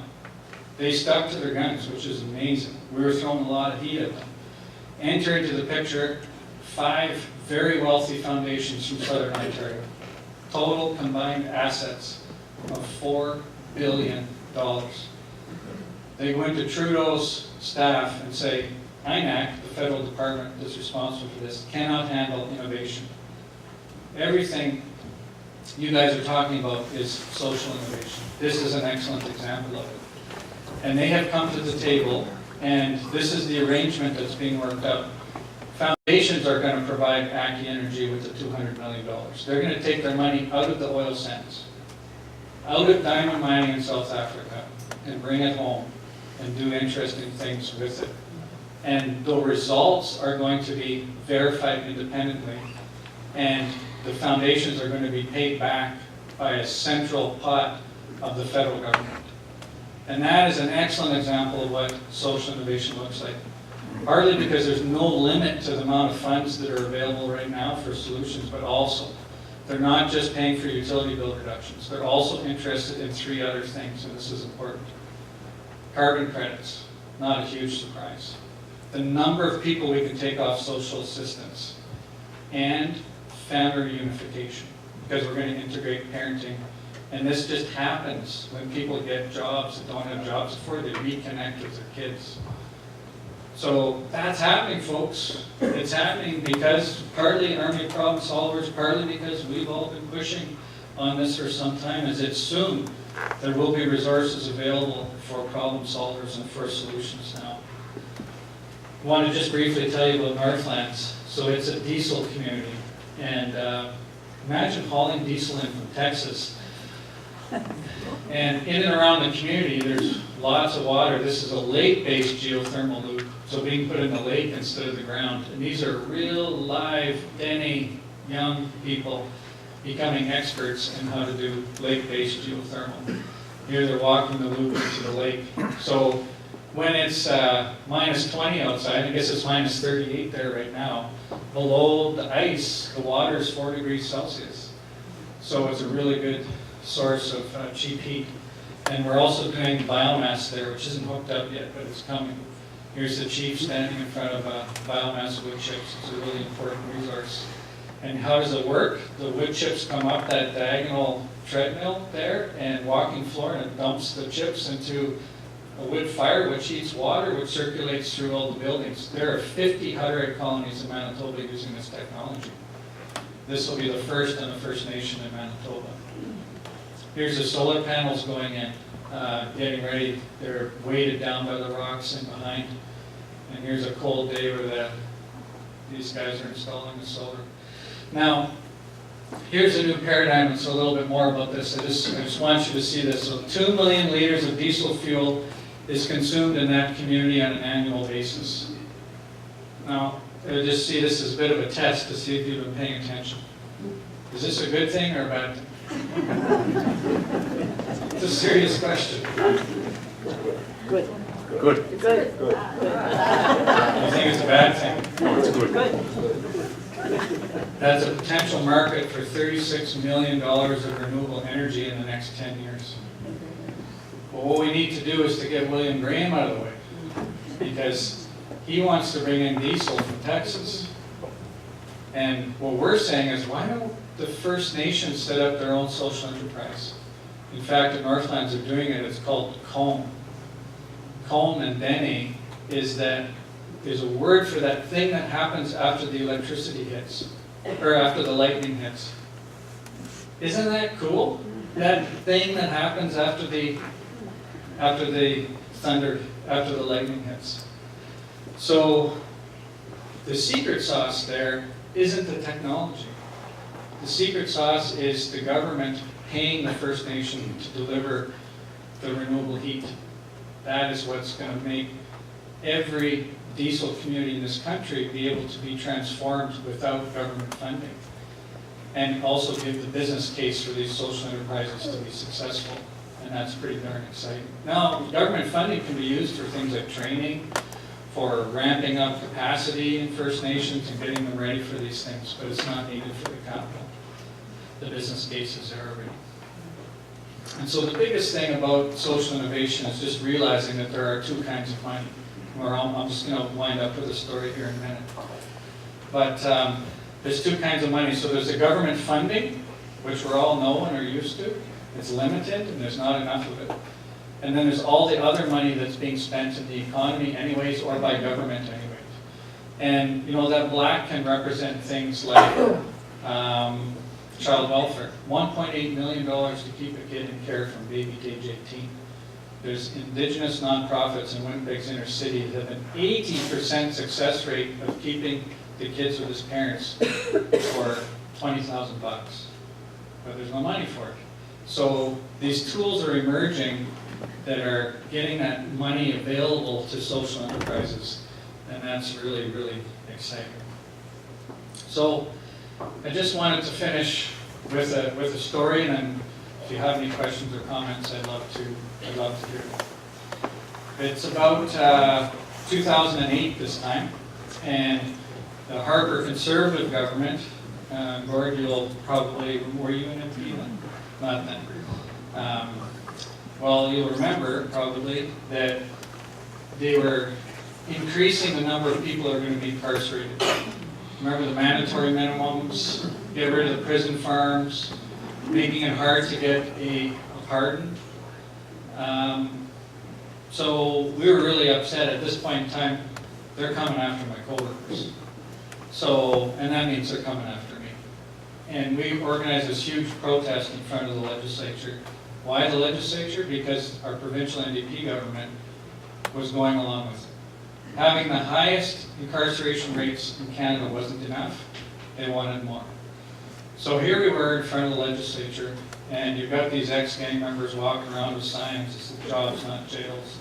they stuck to their guns, which is amazing. We were throwing a lot of heat at them. Enter into the picture 5 very wealthy foundations from Southern Ontario. Total combined assets of $4 billion. They go into Trudeau's staff and say, INAC, the federal department that's responsible for this, cannot handle innovation. Everything you guys are talking about is social innovation. This is an excellent example of it. And they have come to the table, and this is the arrangement that's being worked out. Foundations are going to provide Aki Energy with the $200 million. They're going to take their money out of the oil sands, out of diamond mining in South Africa, and bring it home and do interesting things with it. And the results are going to be verified independently, and the foundations are going to be paid back by a central pot of the federal government. And that is an excellent example of what social innovation looks like. Partly because there's no limit to the amount of funds that are available right now for solutions, but also they're not just paying for utility bill reductions. They're also interested in 3 other things, and this is important. Carbon credits, not a huge surprise. The number of people we can take off social assistance, and family reunification, because we're going to integrate parenting. And this just happens when people get jobs that don't have jobs before, they reconnect with their kids. So that's happening, folks. It's happening because partly Army of Problem Solvers, partly because we've all been pushing on this for some time, as it's soon there will be resources available for problem solvers and for solutions now. I want to just briefly tell you about Northlands. So it's a diesel community, and imagine hauling diesel in from Texas. And in and around the community, there's lots of water. This is a lake-based geothermal loop, so being put in the lake instead of the ground. And these are real, live, denny, young people becoming experts in how to do lake-based geothermal. Here they're walking the loop into the lake. So when it's minus 20 outside, I guess it's minus 38 there right now, below the ice, the water is 4 degrees Celsius. So it's a really good source of cheap heat. And we're also doing biomass there, which isn't hooked up yet, but it's coming. Here's the chief standing in front of biomass wood chips. It's a really important resource. And how does it work? The wood chips come up that diagonal treadmill there and walking floor, and it dumps the chips into a wood fire which heats water, which circulates through all the buildings. There are 50 Hutterite colonies in Manitoba using this technology. This will be the first in the First Nation in Manitoba. Here's the solar panels going in, getting ready. They're weighted down by the rocks in behind. And here's a cold day where these guys are installing the solar. Now, here's a new paradigm, and so a little bit more about this. I just want you to see this. So 2 million liters of diesel fuel is consumed in that community on an annual basis. Now, I just see this as a bit of a test to see if you've been paying attention. Is this a good thing or a bad thing? It's a serious question. Good. Good. Good. You think it's a bad thing? No, it's good. That's a potential market for $36 million of renewable energy in the next 10 years. Well, what we need to do is to get William Graham out of the way, because he wants to bring in diesel from Texas. And what we're saying is, why don't the First Nations set up their own social enterprise? In fact, the Northlands are doing it. It's called COME. COME and DENE is a word for that thing that happens after the electricity hits, or after the lightning hits. Isn't that cool? That thing that happens after the thunder, after the lightning hits. So the secret sauce there isn't the technology. The secret sauce is the government paying the First Nation to deliver the renewable heat. That is what's going to make every diesel community in this country be able to be transformed without government funding, and also give the business case for these social enterprises to be successful. And that's pretty darn exciting. Now, government funding can be used for things like training, for ramping up capacity in First Nations and getting them ready for these things, but it's not needed for the capital. The business case is there already. And so the biggest thing about social innovation is just realizing that there are two kinds of money. I'm just going to wind up with a story here in a minute. But there's two kinds of money. So there's the government funding, which we all know and are used to. It's limited, and there's not enough of it. And then there's all the other money that's being spent in the economy anyways, or by government anyways. And that black can represent things like child welfare. $1.8 million to keep a kid in care from baby to age 18. There's Indigenous nonprofits in Winnipeg's inner city that have an 80% success rate of keeping the kids with his parents for $20,000. But there's no money for it. So these tools are emerging that are getting that money available to social enterprises, and that's really, really exciting. So I just wanted to finish with a story, and then if you have any questions or comments, I'd love to hear them. It's about 2008 this time, and the Harper Conservative government, Gord, you'll probably, were you in MP then? Not then. Well, you'll remember probably that they were increasing the number of people that are going to be incarcerated. Remember the mandatory minimums, get rid of the prison farms, making it hard to get a pardon. So we were really upset at this point in time. They're coming after my coworkers. So, and that means they're coming after me. And we organized this huge protest in front of the legislature. Why the legislature? Because our provincial NDP government was going along with it. Having the highest incarceration rates in Canada wasn't enough. They wanted more. So here we were in front of the legislature, and you've got these ex-gang members walking around with signs that say jobs, not jails.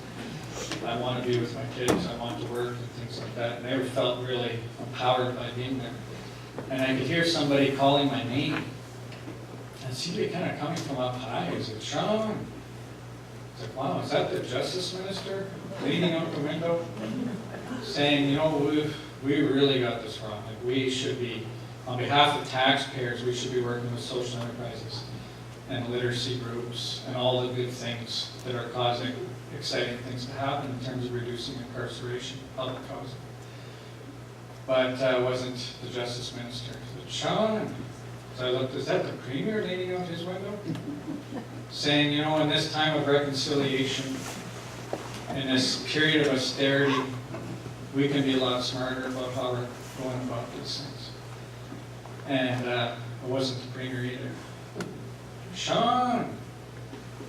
I want to be with my kids, I want to work, and things like that. And they felt really empowered by being there. And I could hear somebody calling my name. And see it kind of coming from up high. Is it Shaun? It's like, wow, is that the Justice Minister leaning out the window? Saying, we really got this wrong. Like, we should be, on behalf of taxpayers, we should be working with social enterprises and literacy groups and all the good things that are causing exciting things to happen in terms of reducing incarceration, public housing. But I wasn't the Justice Minister. So Shaun, so I looked, is that the Premier leaning out his window? Saying, in this time of reconciliation in this period of austerity, we can be a lot smarter about how we're going about these things. And it wasn't the premier either. Shaun!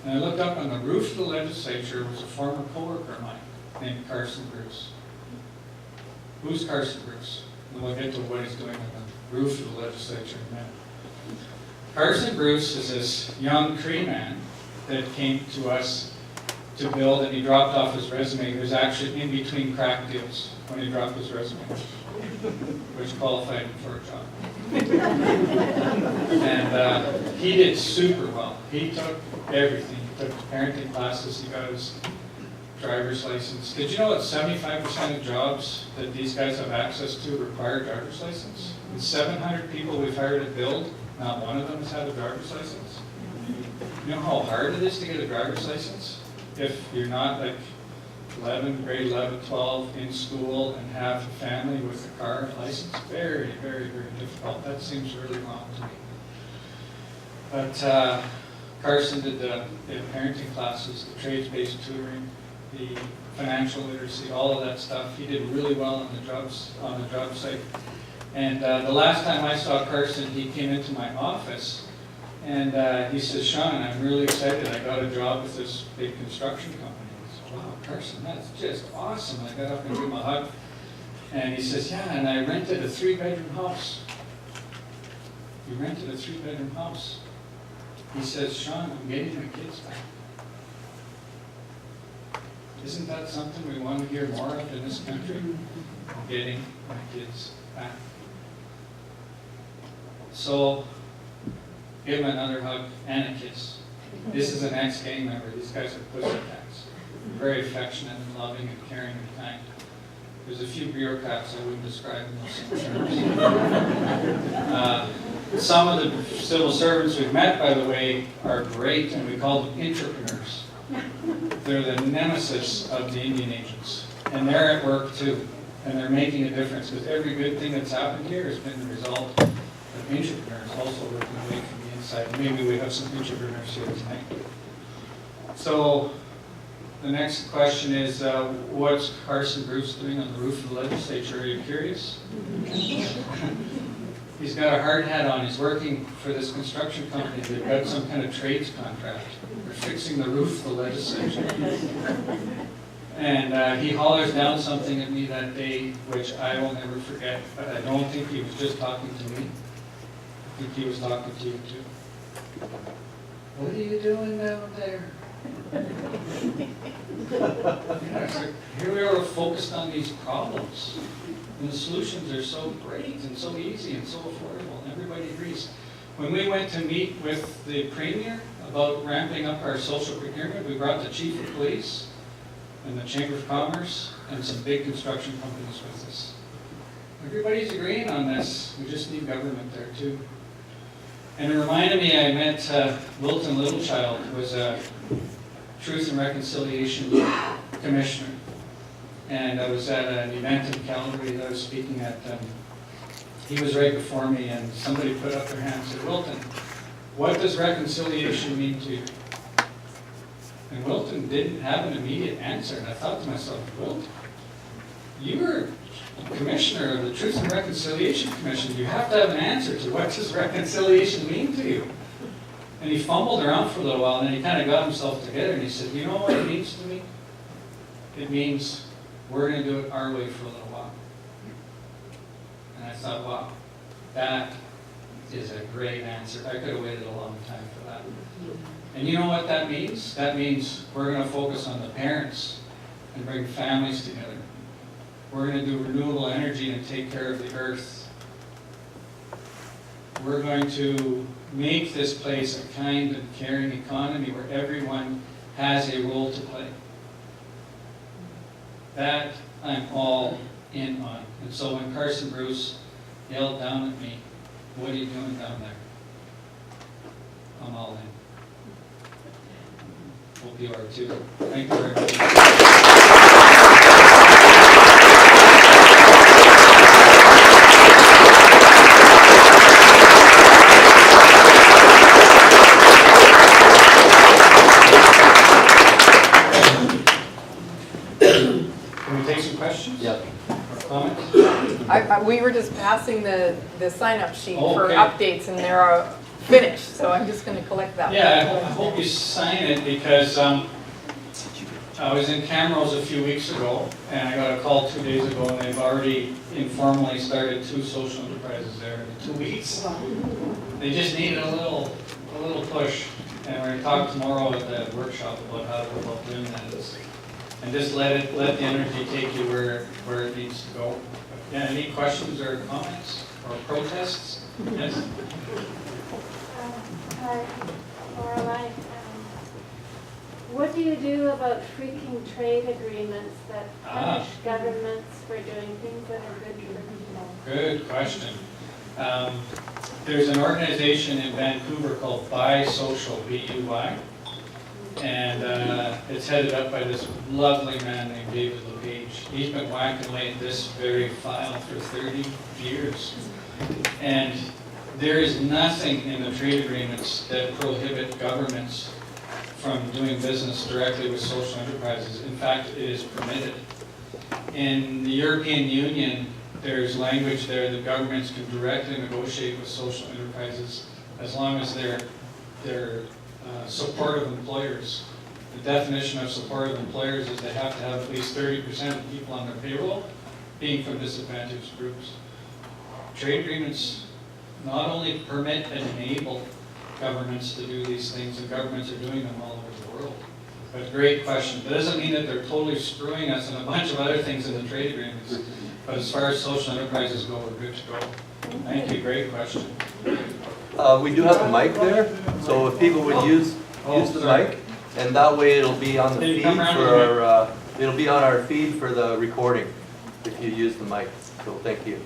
And I looked up on the roof of the legislature. Was a former co-worker of mine named Carson Bruce. Who's Carson Bruce? And we'll get to what he's doing on the roof of the legislature in a minute. Carson Bruce is this young Cree man that came to us to build, and he dropped off his resume. He was actually in between crack deals when he dropped his resume, which qualified him for a job. And he did super well. He took everything. He took parenting classes. He got his driver's license. Did you know that 75% of jobs that these guys have access to require a driver's license? And 700 people we've hired at Build, not one of them has had a driver's license. You know how hard it is to get a driver's license? If you're not like grade 11, 12, in school and have a family with a car and license, very, very, very difficult. That seems really wrong to me. But Carson did the parenting classes, the trades-based tutoring, the financial literacy, all of that stuff. He did really well on the job site. And the last time I saw Carson, he came into my office and he says, "Shaun, I'm really excited. I got a job with this big construction company." I said, "Wow, Carson, that's just awesome." I got up and gave him a hug. And he says, "Yeah, and I rented a 3-bedroom house." "You rented a 3-bedroom house?" He says, "Shaun, I'm getting my kids back." Isn't that something we want to hear more of in this country? I'm getting my kids back. So, give him another hug and a kiss. This is an ex-gang member. These guys are pussycats. Very affectionate and loving and caring and kind. There's a few bureaucrats I wouldn't describe in those terms. Some of the civil servants we've met, by the way, are great, and we call them entrepreneurs. They're the nemesis of the Indian agents. And they're at work too. And they're making a difference, because every good thing that's happened here has been the result of entrepreneurs also working away from the inside. Maybe we have some entrepreneurs here tonight. So the next question is, what's Carson Bruce doing on the roof of the legislature? Are you curious? He's got a hard hat on. He's working for this construction company. They've got some kind of trades contract. They're fixing the roof of the legislature. And he hollers down something at me that day, which I will never forget. But I don't think he was just talking to me. I think he was talking to you too. "What are you doing down there?" It's like, here we are focused on these problems. And the solutions are so great and so easy and so affordable. And everybody agrees. When we went to meet with the Premier about ramping up our social procurement, we brought the Chief of Police and the Chamber of Commerce and some big construction companies with us. Everybody's agreeing on this. We just need government there too. And it reminded me, I met Wilton Littlechild, who was a Truth and Reconciliation Commissioner. And I was at an event in Calgary that I was speaking at. He was right before me, and somebody put up their hand and said, "Wilton, what does reconciliation mean to you?" And Wilton didn't have an immediate answer. And I thought to myself, Wilton, you're commissioner of the Truth and Reconciliation Commission. You have to have an answer to what does reconciliation mean to you. And he fumbled around for a little while, and then he kind of got himself together, and he said, "You know what it means to me? It means we're going to do it our way for a little while." And I thought, wow, that is a great answer. I could have waited a long time for that. And you know what that means? That means we're going to focus on the parents and bring families together. We're going to do renewable energy and take care of the earth. We're going to make this place a kind and caring economy where everyone has a role to play. That I'm all in on. And so when Carson Bruce yelled down at me, "What are you doing down there?" I'm all in. Hope you are too. Thank you very much. questions? Yep. Or comments? We were just passing the sign-up sheet Oh, for okay. updates, and they're finished, so I'm just gonna collect that. Yeah, I hope you sign it because I was in Camrose a few weeks ago and I got a call 2 days ago and they've already informally started 2 social enterprises there in 2 weeks. They just needed a little push, and we're going to talk tomorrow at the workshop about how to go about doing that. And just let the energy take you where it needs to go. Yeah, any questions or comments or protests? Yes? Hi, Lorelei. What do you do about freaking trade agreements that punish governments for doing things that are good for people? Good question. There's an organization in Vancouver called Buy Social, B-U-Y, and it's headed up by this lovely man named David LePage. He's been whacking away at this very file for 30 years. And there is nothing in the trade agreements that prohibit governments from doing business directly with social enterprises. In fact, it is permitted. In the European Union, there's language there that governments can directly negotiate with social enterprises as long as they're supportive employers. The definition of supportive employers is they have to have at least 30% of people on their payroll being from disadvantaged groups. Trade agreements not only permit and enable governments to do these things, and governments are doing them all over the world. But great question. That doesn't mean that they're totally screwing us and a bunch of other things in the trade agreements. But as far as social enterprises go, we're good to go. Thank you, great question. We do have a mic there, so if people would use the mic, and that way it'll be on the feed for our, it'll be on our feed for the recording if you use the mic. So thank you.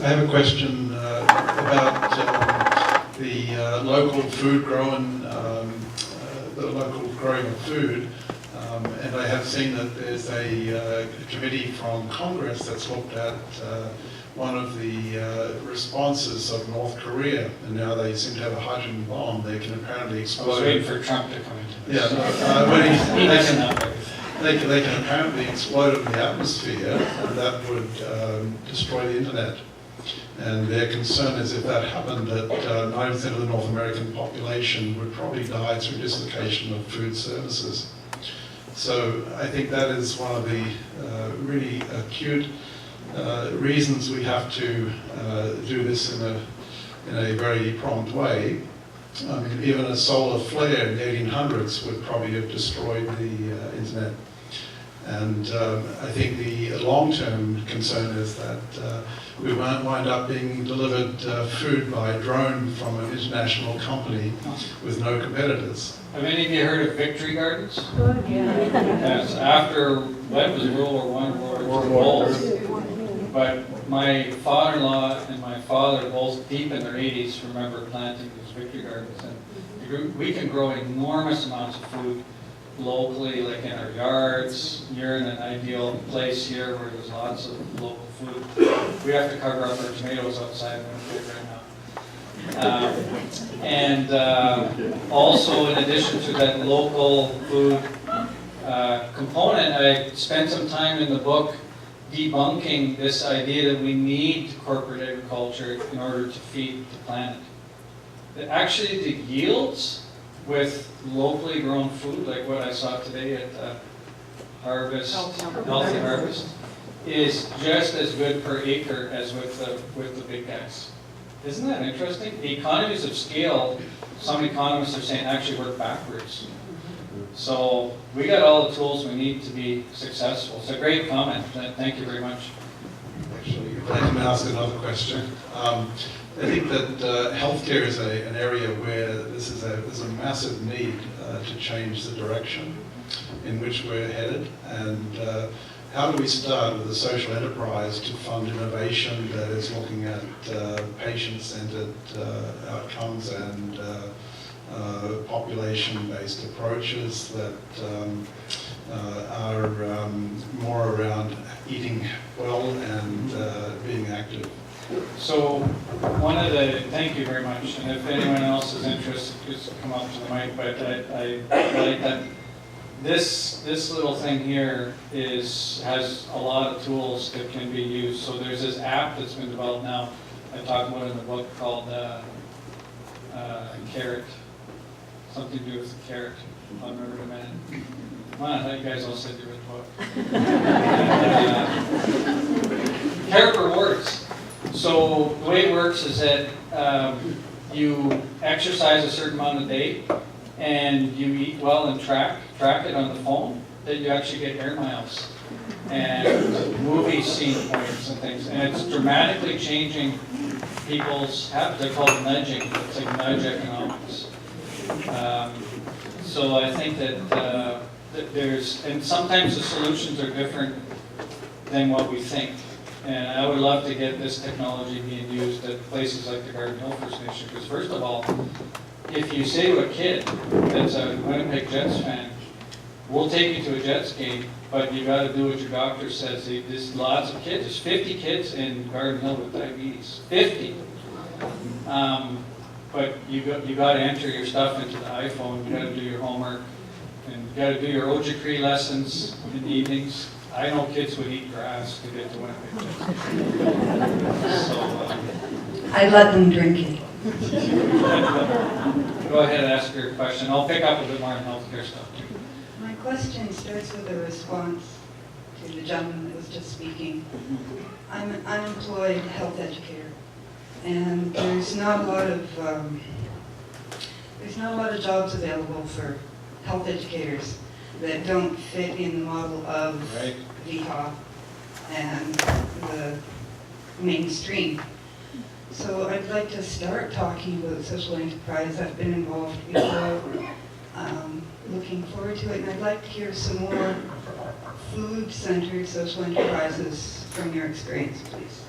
I have a question about the local food growing, the local growing of food, and I have seen that there's a committee from Congress that's looked at one of the responses of North Korea, and now they seem to have a hydrogen bomb. They can apparently I was explode. waiting for Trump to come into this. Yeah, when He doesn't know everything. they can apparently explode it in the atmosphere, and that would destroy the internet. And their concern is if that happened, that 90% of the North American population would probably die through dislocation of food services. So I think that is one of the really acute reasons we have to do this in a very prompt way. I mean, even a solar flare in the 1800s would probably have destroyed the internet. And I think the long-term concern is that we won't wind up being delivered food by drone from an international company with no competitors. Have any of you heard of Victory Gardens? Good, yeah. That's after, what was World War I, World War II. But my father-in-law and my father, both deep in their 80s, remember planting these Victory Gardens. And we can grow enormous amounts of food locally, like in our yards. You're in an ideal place here where there's lots of local food. We have to cover up our tomatoes outside right now. Also, in addition to that local food component, I spent some time in the book debunking this idea that we need corporate agriculture in order to feed the planet. That actually the yields with locally grown food, like what I saw today at Harvest, Healthy Harvest, is just as good per acre as with the big guys. Isn't that interesting? The economies of scale, some economists are saying, actually work backwards. So we got all the tools we need to be successful. It's a great comment. Thank you very much. Actually, if I can ask another question. I think that healthcare is an area where there's a massive need to change the direction in which we're headed, and how do we start with a social enterprise to fund innovation that is looking at patient-centered outcomes and population-based approaches that are more around eating well and being active. So thank you very much, and if anyone else is interested, just come up to the mic, but I like that this little thing here has a lot of tools that can be used. So there's this app that's been developed now, I talk about it in the book, called Carrot, something to do with the carrot. I'll remember in a minute. Come on, I thought you guys all said you read the book. Carrot rewards. So the way it works is that you exercise a certain amount a day, and you eat well and track it on the phone, that you actually get air miles and movie scene points and things. And it's dramatically changing people's habits. They're called nudging. It's like nudge economics. So I think that and sometimes the solutions are different than what we think. And I would love to get this technology being used at places like the Garden Hill First Nation, because first of all, if you say to a kid that's a Winnipeg Jets fan, we'll take you to a Jets game, but you got to do what your doctor says. There's lots of kids. There's 50 kids in Garden Hill with diabetes. 50. But you got to enter your stuff into the iPhone. You got to do your homework, and you got to do your Ojibwe lessons in the evenings. I know kids would eat grass to get to Winnipeg Jets. So I let them drink it. go ahead and ask your question. I'll pick up a bit more on healthcare stuff too. My question starts with a response to the gentleman that was just speaking. I'm an unemployed health educator, and there's not a lot of jobs available for health educators that don't fit in the model of Right. VHA and the mainstream. So I'd like to start talking about social enterprise. I've been involved before, looking forward to it, and I'd like to hear some more food-centered social enterprises from your experience, please.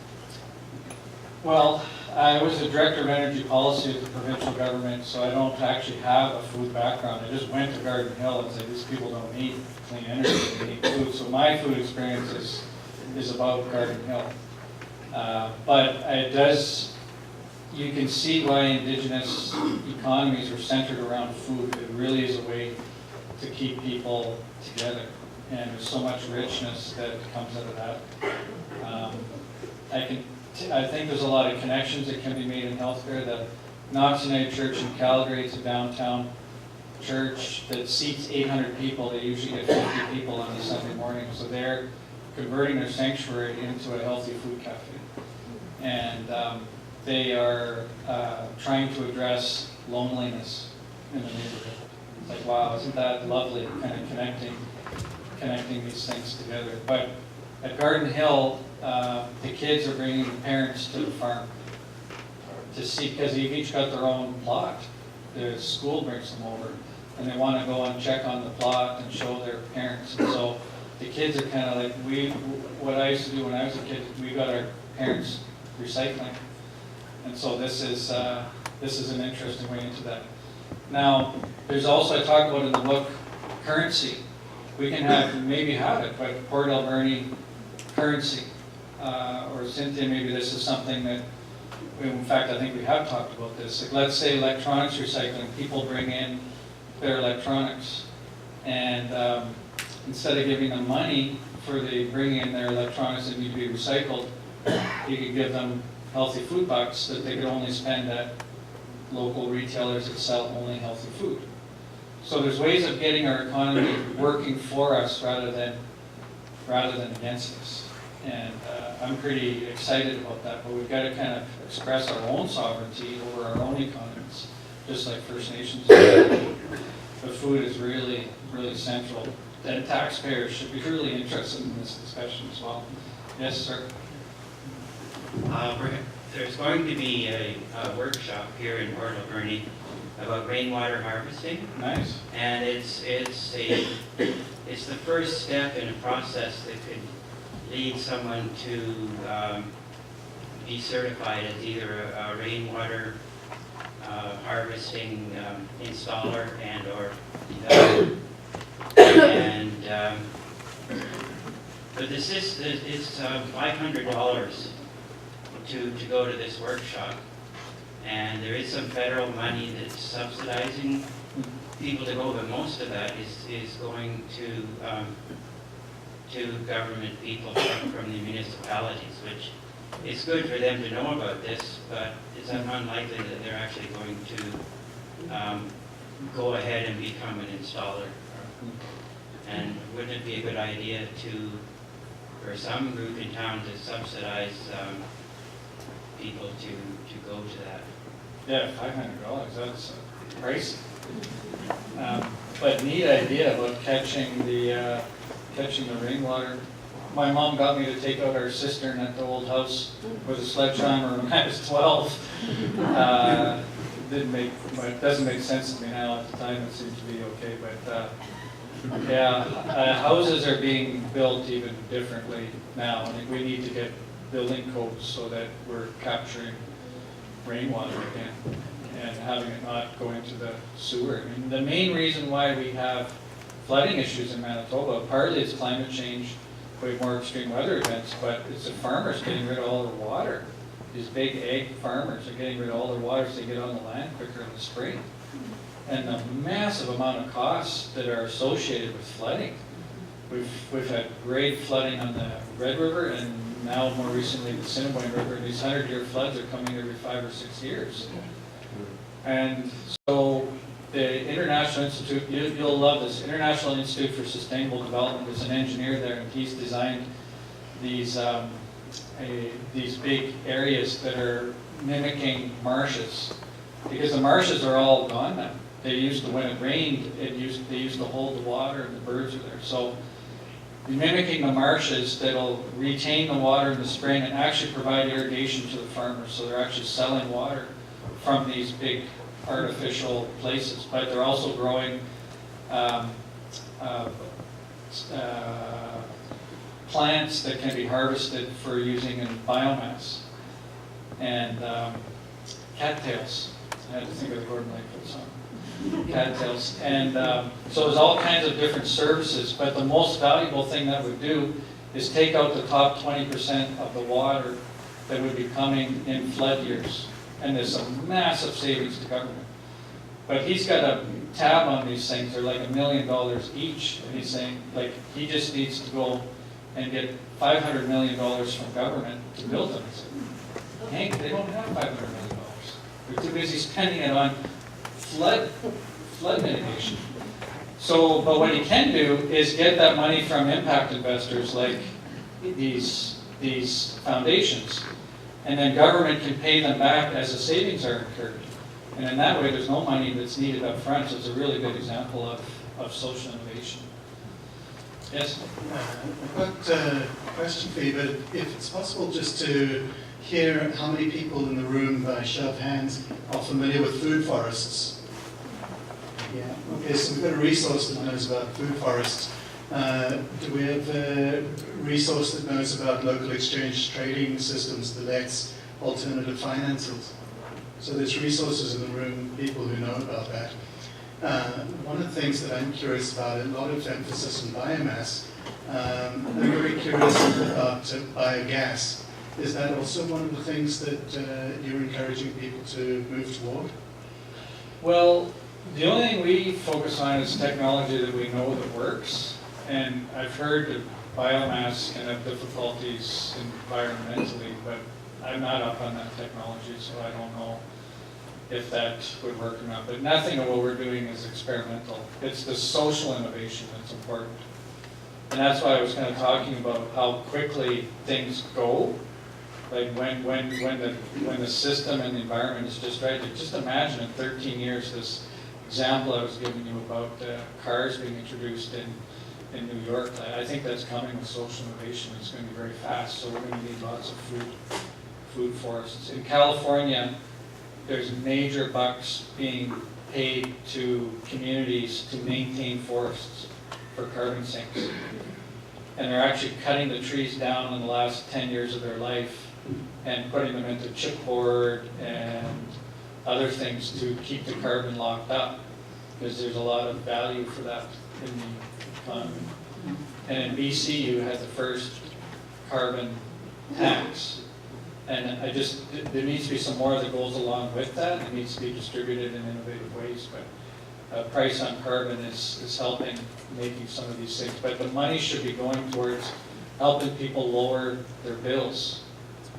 Well, I was the director of energy policy at the provincial government, so I don't actually have a food background. I just went to Garden Hill and said, these people don't need clean energy, they need food. So my food experience is about Garden Hill. But it does, you can see why Indigenous economies are centered around food. It really is a way to keep people together. And there's so much richness that comes out of that. I think there's a lot of connections that can be made in healthcare. The Knox United Church in Calgary, it's a downtown church that seats 800 people. They usually get 50 people on a Sunday morning. So they're converting their sanctuary into a healthy food cafe. And they are trying to address loneliness in the neighborhood. It's like, wow, isn't that lovely, kind of connecting these things together. But at Garden Hill, the kids are bringing the parents to the farm to see, because they've each got their own plot. The school brings them over, and they want to go and check on the plot and show their parents. And so the kids are kind of like, what I used to do when I was a kid, we got our parents recycling. And so this is an interesting way into that. Now, there's also, I talk about in the book, currency. We can maybe have it, but Port Alberni currency. Or Cynthia, maybe this is something that, in fact, I think we have talked about this. Like, let's say electronics recycling. People bring in their electronics, and instead of giving them money for bringing in their electronics that need to be recycled, you could give them healthy food bucks that they could only spend at local retailers that sell only healthy food. So there's ways of getting our economy working for us rather than against us. And I'm pretty excited about that, but we've got to kind of express our own sovereignty over our own economies, just like First Nations do. But food is really, really central. And taxpayers should be really interested in this discussion as well. Yes, sir? There's going to be a workshop here in Port Alberni about rainwater harvesting. Nice. And it's the first step in a process that could lead someone to be certified as either a rainwater harvesting installer and or developer. And but this is $500 to go to this workshop. And there is some federal money that's subsidizing people to go, but most of that is going to government people from the municipalities, which is good for them to know about this, but it's unlikely that they're actually going to go ahead and become an installer. And wouldn't it be a good idea for some group in town to subsidize people to go to that? Yeah, $500, that's pricey. But neat idea about catching the rainwater. My mom got me to take out our cistern at the old house with a sledgehammer when I was 12. Doesn't make sense to me now. At the time, it seemed to be okay, but houses are being built even differently now. I think we need to get building codes so that we're capturing rainwater again and having it not go into the sewer. I mean, the main reason why we have flooding issues in Manitoba, partly it's climate change, we have more extreme weather events, but it's the farmers getting rid of all their water. These big egg farmers are getting rid of all their water so they get on the land quicker in the spring. And the massive amount of costs that are associated with flooding. We've had great flooding on the Red River, and now more recently the Assiniboine River. These 100-year floods are coming every 5 or 6 years. And so the International Institute, you'll love this, International Institute for Sustainable Development, is an engineer there, and he's designed these big areas that are mimicking marshes, because the marshes are all gone now. They used to, when it rained, they used to hold the water, and the birds are there. So mimicking the marshes that'll retain the water in the spring and actually provide irrigation to the farmers. So they're actually selling water from these big artificial places, but they're also growing plants that can be harvested for using in biomass, and cattails. I had to think of the Gordon Lightfoot song. Cattails. And so there's all kinds of different services, but the most valuable thing that would do is take out the top 20% of the water that would be coming in flood years. And there's some massive savings to government. But he's got a tab on these things, they're like $1 million each, and he's saying, like, he just needs to go and get $500 million from government to build them. I said, Hank, they don't have $500 million. They're too busy spending it on flood mitigation. So, but what he can do is get that money from impact investors like these foundations, and then government can pay them back as the savings are incurred. And in that way, there's no money that's needed up front, so it's a really good example of social innovation. Yes? I've got a question for you, but if it's possible just to hear how many people in the room, by show of hands, are familiar with food forests. Yeah. Okay, so we've got a resource that knows about food forests. Do we have a resource that knows about local exchange trading systems, the LETs, alternative finances? So there's resources in the room, people who know about that. One of the things that I'm curious about, a lot of emphasis on biomass. I'm very curious about biogas. Is that also one of the things that you're encouraging people to move toward? Well, the only thing we focus on is technology that we know that works. And I've heard that biomass can have difficulties environmentally, but I'm not up on that technology, so I don't know if that would work or not. But nothing of what we're doing is experimental. It's the social innovation that's important. And that's why I was kind of talking about how quickly things go. Like when the system and the environment is just right. Just imagine in 13 years this example I was giving you about cars being introduced in New York. I think that's coming with social innovation. It's going to be very fast, so we're going to need lots of food forests. In California, there's major bucks being paid to communities to maintain forests for carbon sinks. And they're actually cutting the trees down in the last 10 years of their life and putting them into chipboard and other things to keep the carbon locked up, because there's a lot of value for that in the economy. And in BC, you had the first carbon tax, And there needs to be some more that goes along with that. It needs to be distributed in innovative ways, but price on carbon is helping making some of these things. But the money should be going towards helping people lower their bills.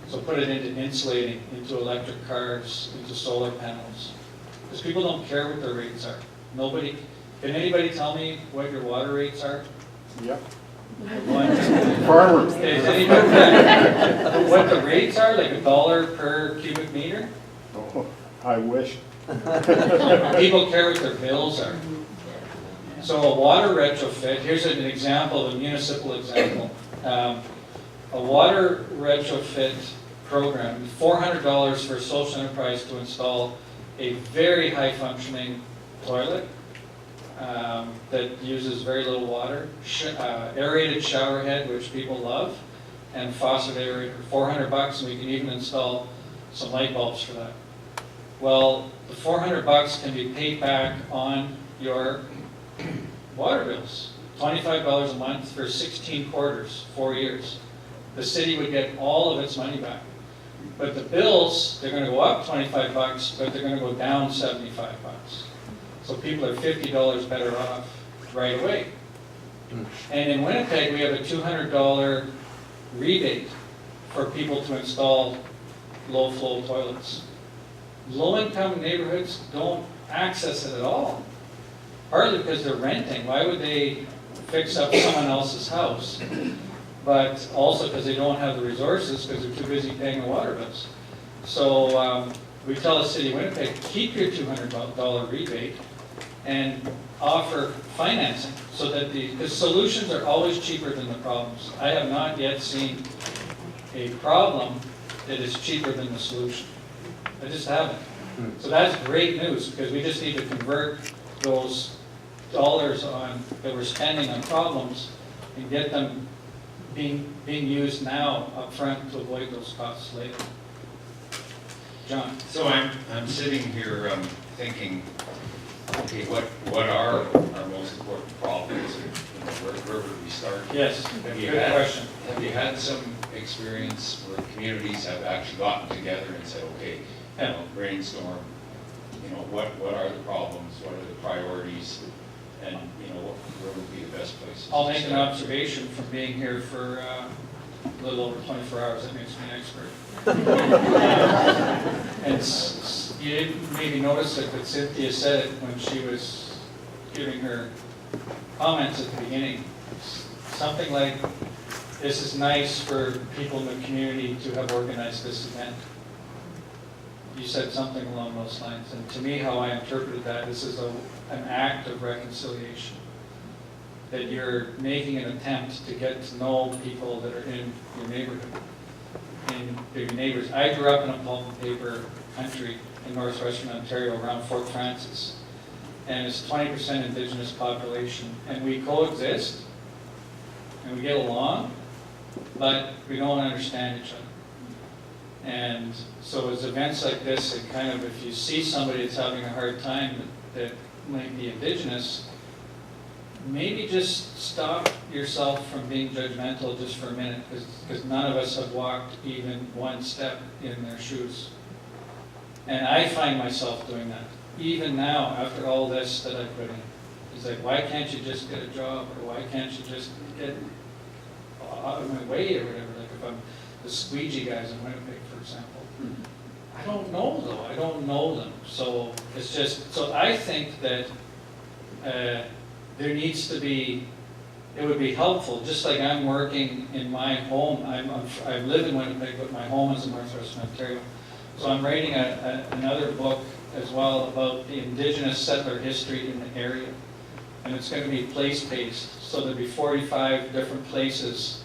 So put it into insulating, into electric cars, into solar panels. Because people don't care what their rates are. Can anybody tell me what your water rates are? Yep. Farmers. Is anybody what the rates are, like $1 per cubic meter? Oh, I wish. People care what their bills are. So a water retrofit, here's an example, a municipal example. A water retrofit program, $400 for a social enterprise to install a very high functioning toilet that uses very little water, aerated shower head, which people love, and faucet aerator. $400, and we can even install some light bulbs for that. Well, the $400 can be paid back on your water bills. $25 a month for 16 quarters, 4 years. The city would get all of its money back. But the bills, they're going to go up $25, but they're going to go down $75. So people are $50 better off right away. And in Winnipeg, we have a $200 rebate for people to install low-flow toilets. Low-income neighborhoods don't access it at all. Partly because they're renting. Why would they fix up someone else's house? But also because they don't have the resources because they're too busy paying the water bills. So we tell the city of Winnipeg, keep your $200 rebate and offer financing so that because solutions are always cheaper than the problems. I have not yet seen a problem that is cheaper than the solution. I just haven't. So that's great news because we just need to convert those dollars that we're spending on problems and get them being used now up front to avoid those costs later. John. So I'm sitting here thinking, okay, what are our most important problems? Where would we start? Yes, good question. Have you had some experience where communities have actually gotten together and said, okay, brainstorm, what are the problems, what are the priorities, and where would be the best places? I'll make an observation from being here for a little over 24 hours. That makes me an expert. And you didn't maybe notice it, but Cynthia said it when she was giving her comments at the beginning. Something like, this is nice for people in the community to have organized this event. You said something along those lines. And to me, how I interpreted that, this is an act of reconciliation. That you're making an attempt to get to know people that are in your neighborhood, in your neighbors. I grew up in a pulp and paper country in northwestern Ontario around Fort Francis. And it's 20% Indigenous population. And we coexist, and we get along, but we don't understand each other. And so as events like this, it kind of, if you see somebody that's having a hard time that might be Indigenous, maybe just stop yourself from being judgmental just for a minute, because none of us have walked even one step in their shoes. And I find myself doing that, even now, after all this that I put in. It's like, why can't you just get a job, or why can't you just get out of my way, or whatever, like if I'm the squeegee guys in Winnipeg, for example. I don't know, though. I don't know them. So it's just, so I think that there needs to be, it would be helpful, just like I'm working in my home. I live in Winnipeg, but my home is in northwestern Ontario. So I'm writing another book as well about the Indigenous settler history in the area. And it's going to be place-based. So there'll be 45 different places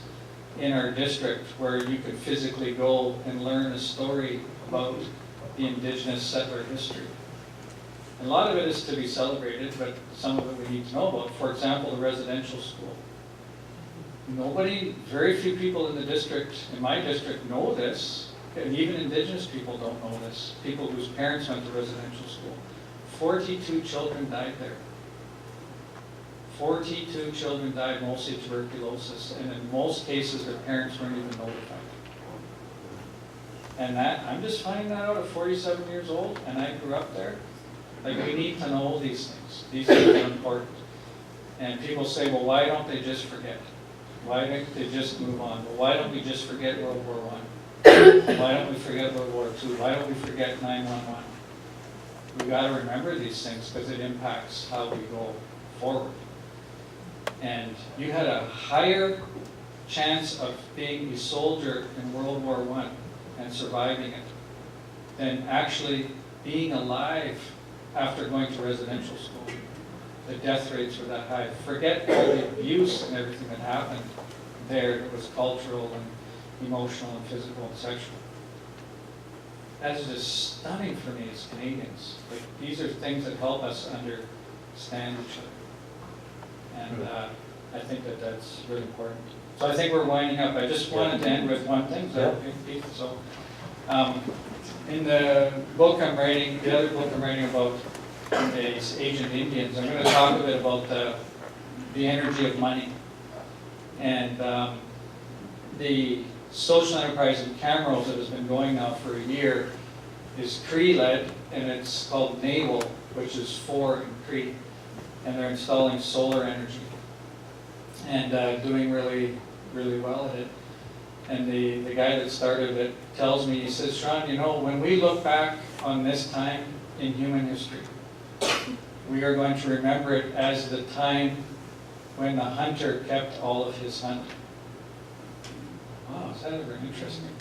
in our district where you could physically go and learn a story about the Indigenous settler history. And a lot of it is to be celebrated, but some of it we need to know about. For example, the residential school. Very few people in the district, in my district, know this, and even Indigenous people don't know this, people whose parents went to residential school. 42 children died there. 42 children died, mostly of tuberculosis, and in most cases their parents weren't even notified. And that, I'm just finding that out at 47 years old, and I grew up there. Like, we need to know these things. These things are important. And people say, well, why don't they just forget? Why don't they just move on? Well, why don't we just forget World War I? Why don't we forget World War II? Why don't we forget 9/11? We got to remember these things because it impacts how we go forward. And you had a higher chance of being a soldier in World War I and surviving it than actually being alive after going to residential school. The death rates were that high. Forget all the abuse and everything that happened there that was cultural and emotional and physical and sexual. That's just stunning for me as Canadians. Like, these are things that help us understand each other. And I think that that's really important. So I think we're winding up. I just wanted to end with one thing. So, in the book I'm writing, the other book I'm writing about the Asian Indians, I'm going to talk a bit about the energy of money. And the social enterprise in Camrose that has been going now for a year is Cree-led, and it's called Naval, which is 4 in Cree. And they're installing solar energy and doing really, really well at it. And the guy that started it tells me, he says, Shaun, you know, when we look back on this time in human history, we are going to remember it as the time when the hunter kept all of his hunt. Wow, is that ever interesting?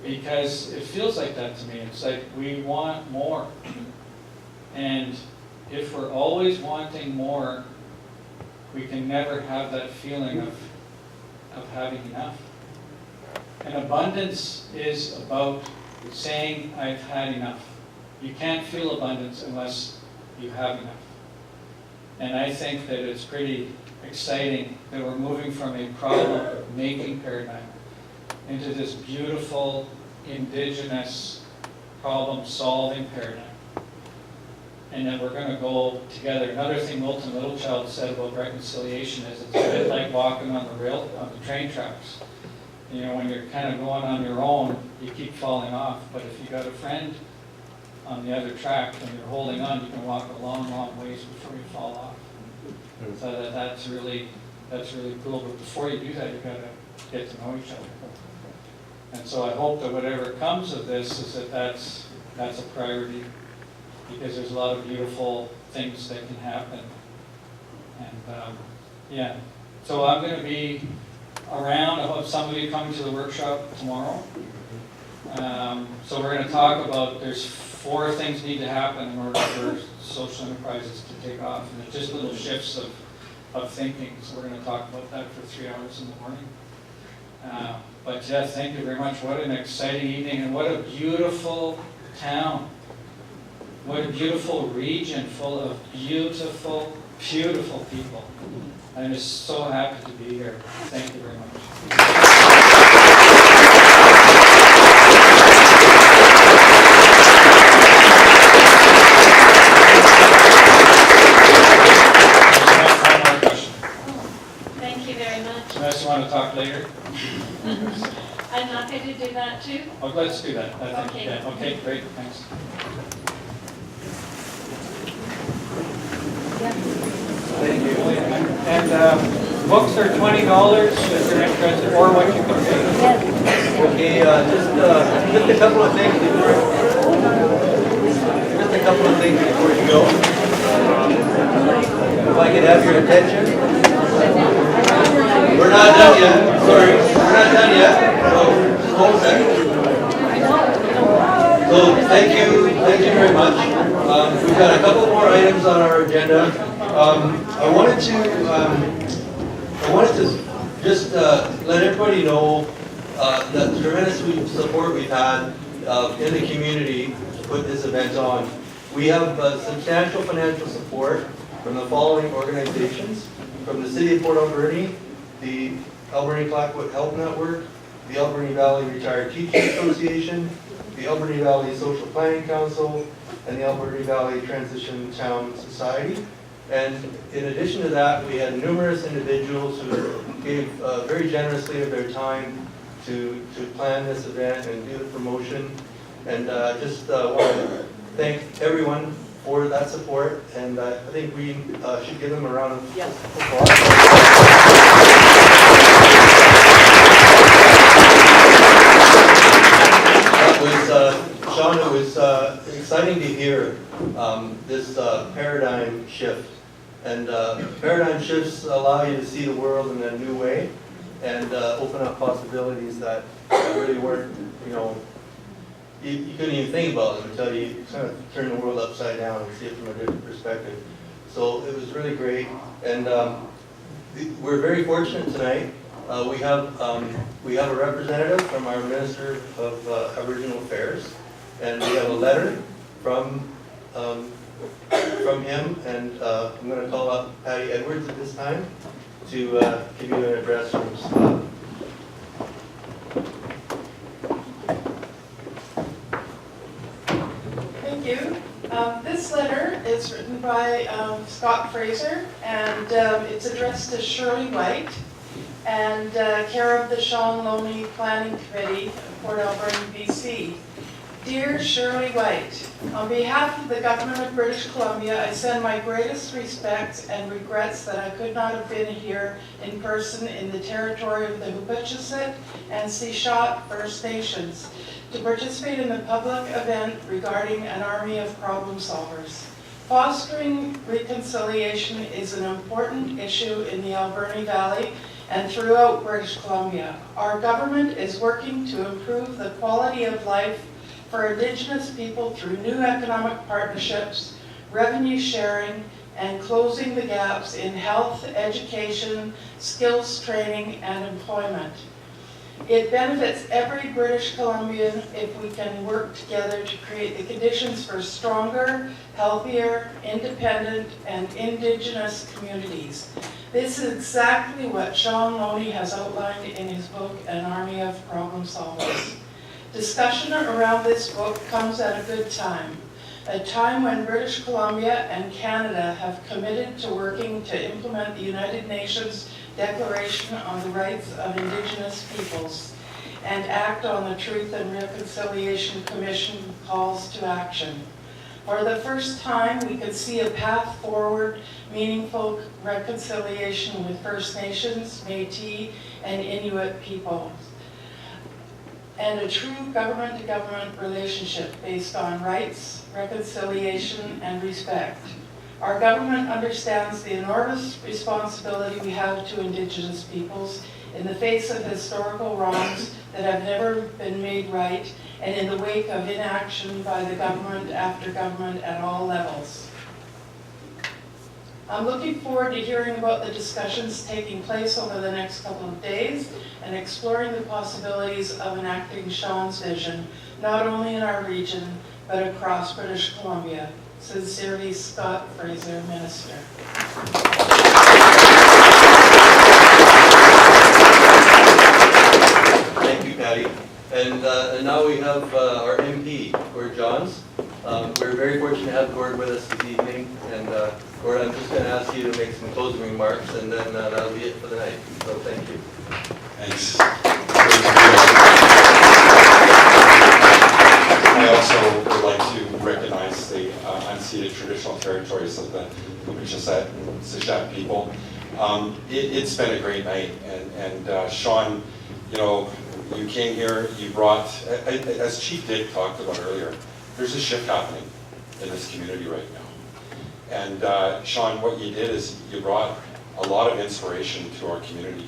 Because it feels like that to me. It's like we want more. And if we're always wanting more, we can never have that feeling of having enough. And abundance is about saying, I've had enough. You can't feel abundance unless you have enough. And I think that it's pretty exciting that we're moving from a problem-making paradigm into this beautiful, indigenous, problem-solving paradigm. And that we're going to go together. Another thing Milton Littlechild said about reconciliation is it's a bit like walking on the train tracks. You know, when you're kind of going on your own, you keep falling off. But if you got a friend on the other track and you're holding on, you can walk a long, long ways before you fall off. So that's really cool. But before you do that, you got to get to know each other. And so I hope that whatever comes of this is that's a priority, because there's a lot of beautiful things that can happen. And yeah, so I'm going to be around. I hope some of you coming to the workshop tomorrow. So we're going to talk about, there's 4 things need to happen in order for social enterprises to take off. And it's just little shifts of thinking. So we're going to talk about that for 3 hours in the morning. But yeah, thank you very much. What an exciting evening, and what a beautiful town. What a beautiful region full of beautiful, beautiful people. I'm just so happy to be here. Thank you very much. Thank you very much. Unless you want to talk later. I'm happy to do that too. Oh, let's do that. I think, Okay. yeah. Okay, great, thanks. Thank you. And books are $20 if you're interested, or what you can pay. Okay, just a couple of things before you go. If I could have your attention. We're not done yet. Sorry, we're not done yet. So just hold a second. So thank you very much. We've got a couple more items on our agenda. I wanted to just let everybody know the tremendous support we've had in the community to put this event on. We have substantial financial support from the following organizations: from the City of Port Alberni, the Alberni-Clackwood Health Network, the Alberni Valley Retired Teachers Association, the Alberni Valley Social Planning Council, and the Alberni Valley Transition Town Society. And in addition to that, we had numerous individuals who gave very generously of their time to plan this event and do the promotion. And just want to thank everyone for that support, and I think we should give them a round of applause. That was, Shaun, it was exciting to hear this paradigm shift. And paradigm shifts allow you to see the world in a new way and open up possibilities that really weren't, you couldn't even think about them until you kind of turn the world upside down and see it from a different perspective. So it was really great, and we're very fortunate tonight. We have a representative from our Minister of Aboriginal Affairs, and we have a letter from him, and I'm going to call up Patty Edwards at this time to give you an address from Scott. Thank you. This letter is written by Scott Fraser, and it's addressed to Shirley White and care of the Shaun Loney Planning Committee of Port Alberni, BC. Dear Shirley White, on behalf of the Government of British Columbia, I send my greatest respects and regrets that I could not have been here in person in the territory of the Hupachessit and Sechot First Nations to participate in the public event regarding an army of problem solvers. Fostering reconciliation is an important issue in the Alberni Valley and throughout British Columbia. Our government is working to improve the quality of life for Indigenous people through new economic partnerships, revenue sharing, and closing the gaps in health, education, skills training, and employment. It benefits every British Columbian if we can work together to create the conditions for stronger, healthier, independent, and Indigenous communities. This is exactly what Shaun Loney has outlined in his book, An Army of Problem Solvers. Discussion around this book comes at a good time, a time when British Columbia and Canada have committed to working to implement the United Nations Declaration on the Rights of Indigenous Peoples and act on the Truth and Reconciliation Commission calls to action. For the first time, we could see a path forward, meaningful reconciliation with First Nations, Métis, and Inuit peoples, and a true government-to-government relationship based on rights, reconciliation, and respect. Our government understands the enormous responsibility we have to Indigenous peoples in the face of historical wrongs that have never been made right and in the wake of inaction by the government after government at all levels. I'm looking forward to hearing about the discussions taking place over the next couple of days and exploring the possibilities of enacting Shaun's vision, not only in our region, but across British Columbia. Sincerely, Scott Fraser, Minister. Thank you, Patty. And now we have our MP, Gord Johns. We're very fortunate to have Gord with us this evening. And Gord, I'm just going to ask you to make some closing remarks, and then that'll be it for the night. So thank you. Thanks. I also would like to recognize the unceded traditional territories of the Hupachessit and Sechot people. It's been a great night, and Shaun, you came here, you brought, as Chief Dick talked about earlier, there's a shift happening in this community right now. And Shaun, what you did is you brought a lot of inspiration to our community,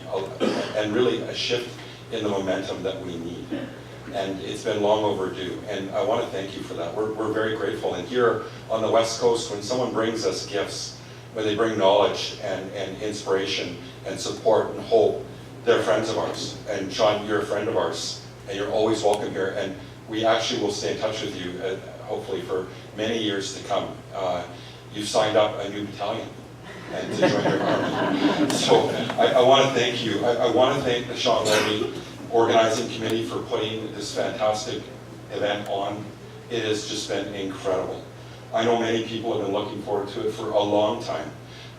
and really a shift in the momentum that we need. And it's been long overdue, and I want to thank you for that. We're very grateful. And here on the West Coast, when someone brings us gifts, when they bring knowledge and inspiration and support and hope, they're friends of ours. And Shaun, you're a friend of ours, and you're always welcome here. And we actually will stay in touch with you, hopefully for many years to come. You've signed up a new battalion and to join your army. So I want to thank you. I want to thank the Shaun Loney Organizing Committee for putting this fantastic event on. It has just been incredible. I know many people have been looking forward to it for a long time.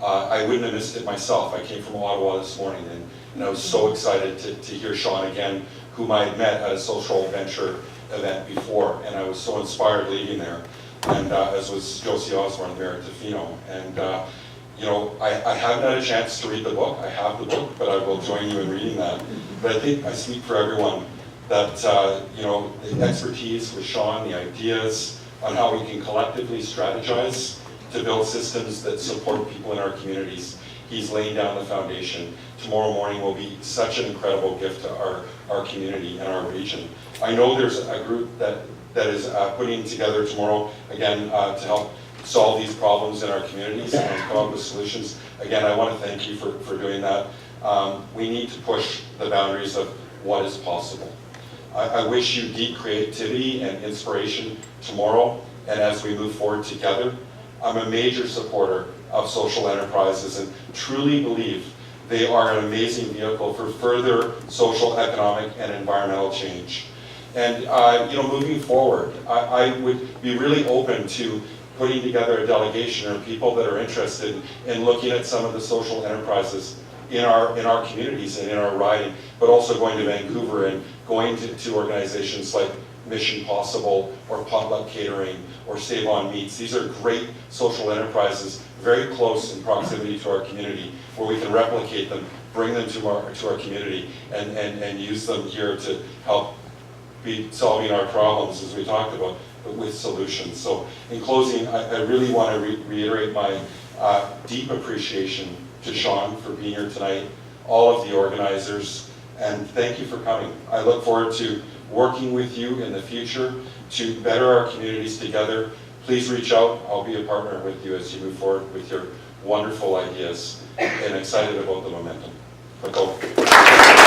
I wouldn't have missed it myself. I came from Ottawa this morning, and And I was so excited to hear Shaun again, whom I had met at a social venture event before, and I was so inspired leaving there, and as was Josie Osborne there at Tofino. And you know, I haven't had a chance to read the book. I have the book, but I will join you in reading that. But I think I speak for everyone that you know, the expertise with Shaun, the ideas on how we can collectively strategize to build systems that support people in our communities. He's laying down the foundation. Tomorrow morning will be such an incredible gift to our community and our region. I know there's a group that is putting together tomorrow, again, to help solve these problems in our communities and come up with solutions. Again, I want to thank you for doing that. We need to push the boundaries of what is possible. I wish you deep creativity and inspiration tomorrow and as we move forward together. I'm a major supporter of social enterprises and truly believe they are an amazing vehicle for further social, economic, and environmental change. And you know, moving forward, I would be really open to putting together a delegation or people that are interested in looking at some of the social enterprises in our communities and in our riding, but also going to Vancouver and going to organizations like Mission Possible or Potluck Catering or Save On Meats. These are great social enterprises, very close in proximity to our community, where we can replicate them, bring them to our community, and use them here to help be solving our problems, as we talked about, but with solutions. So in closing, I really want to reiterate my deep appreciation to Shaun for being here tonight, all of the organizers, and thank you for coming. I look forward to working with you in the future to better our communities together. Please reach out. I'll be a partner with you as you move forward with your wonderful ideas, and excited about the momentum. Let's go.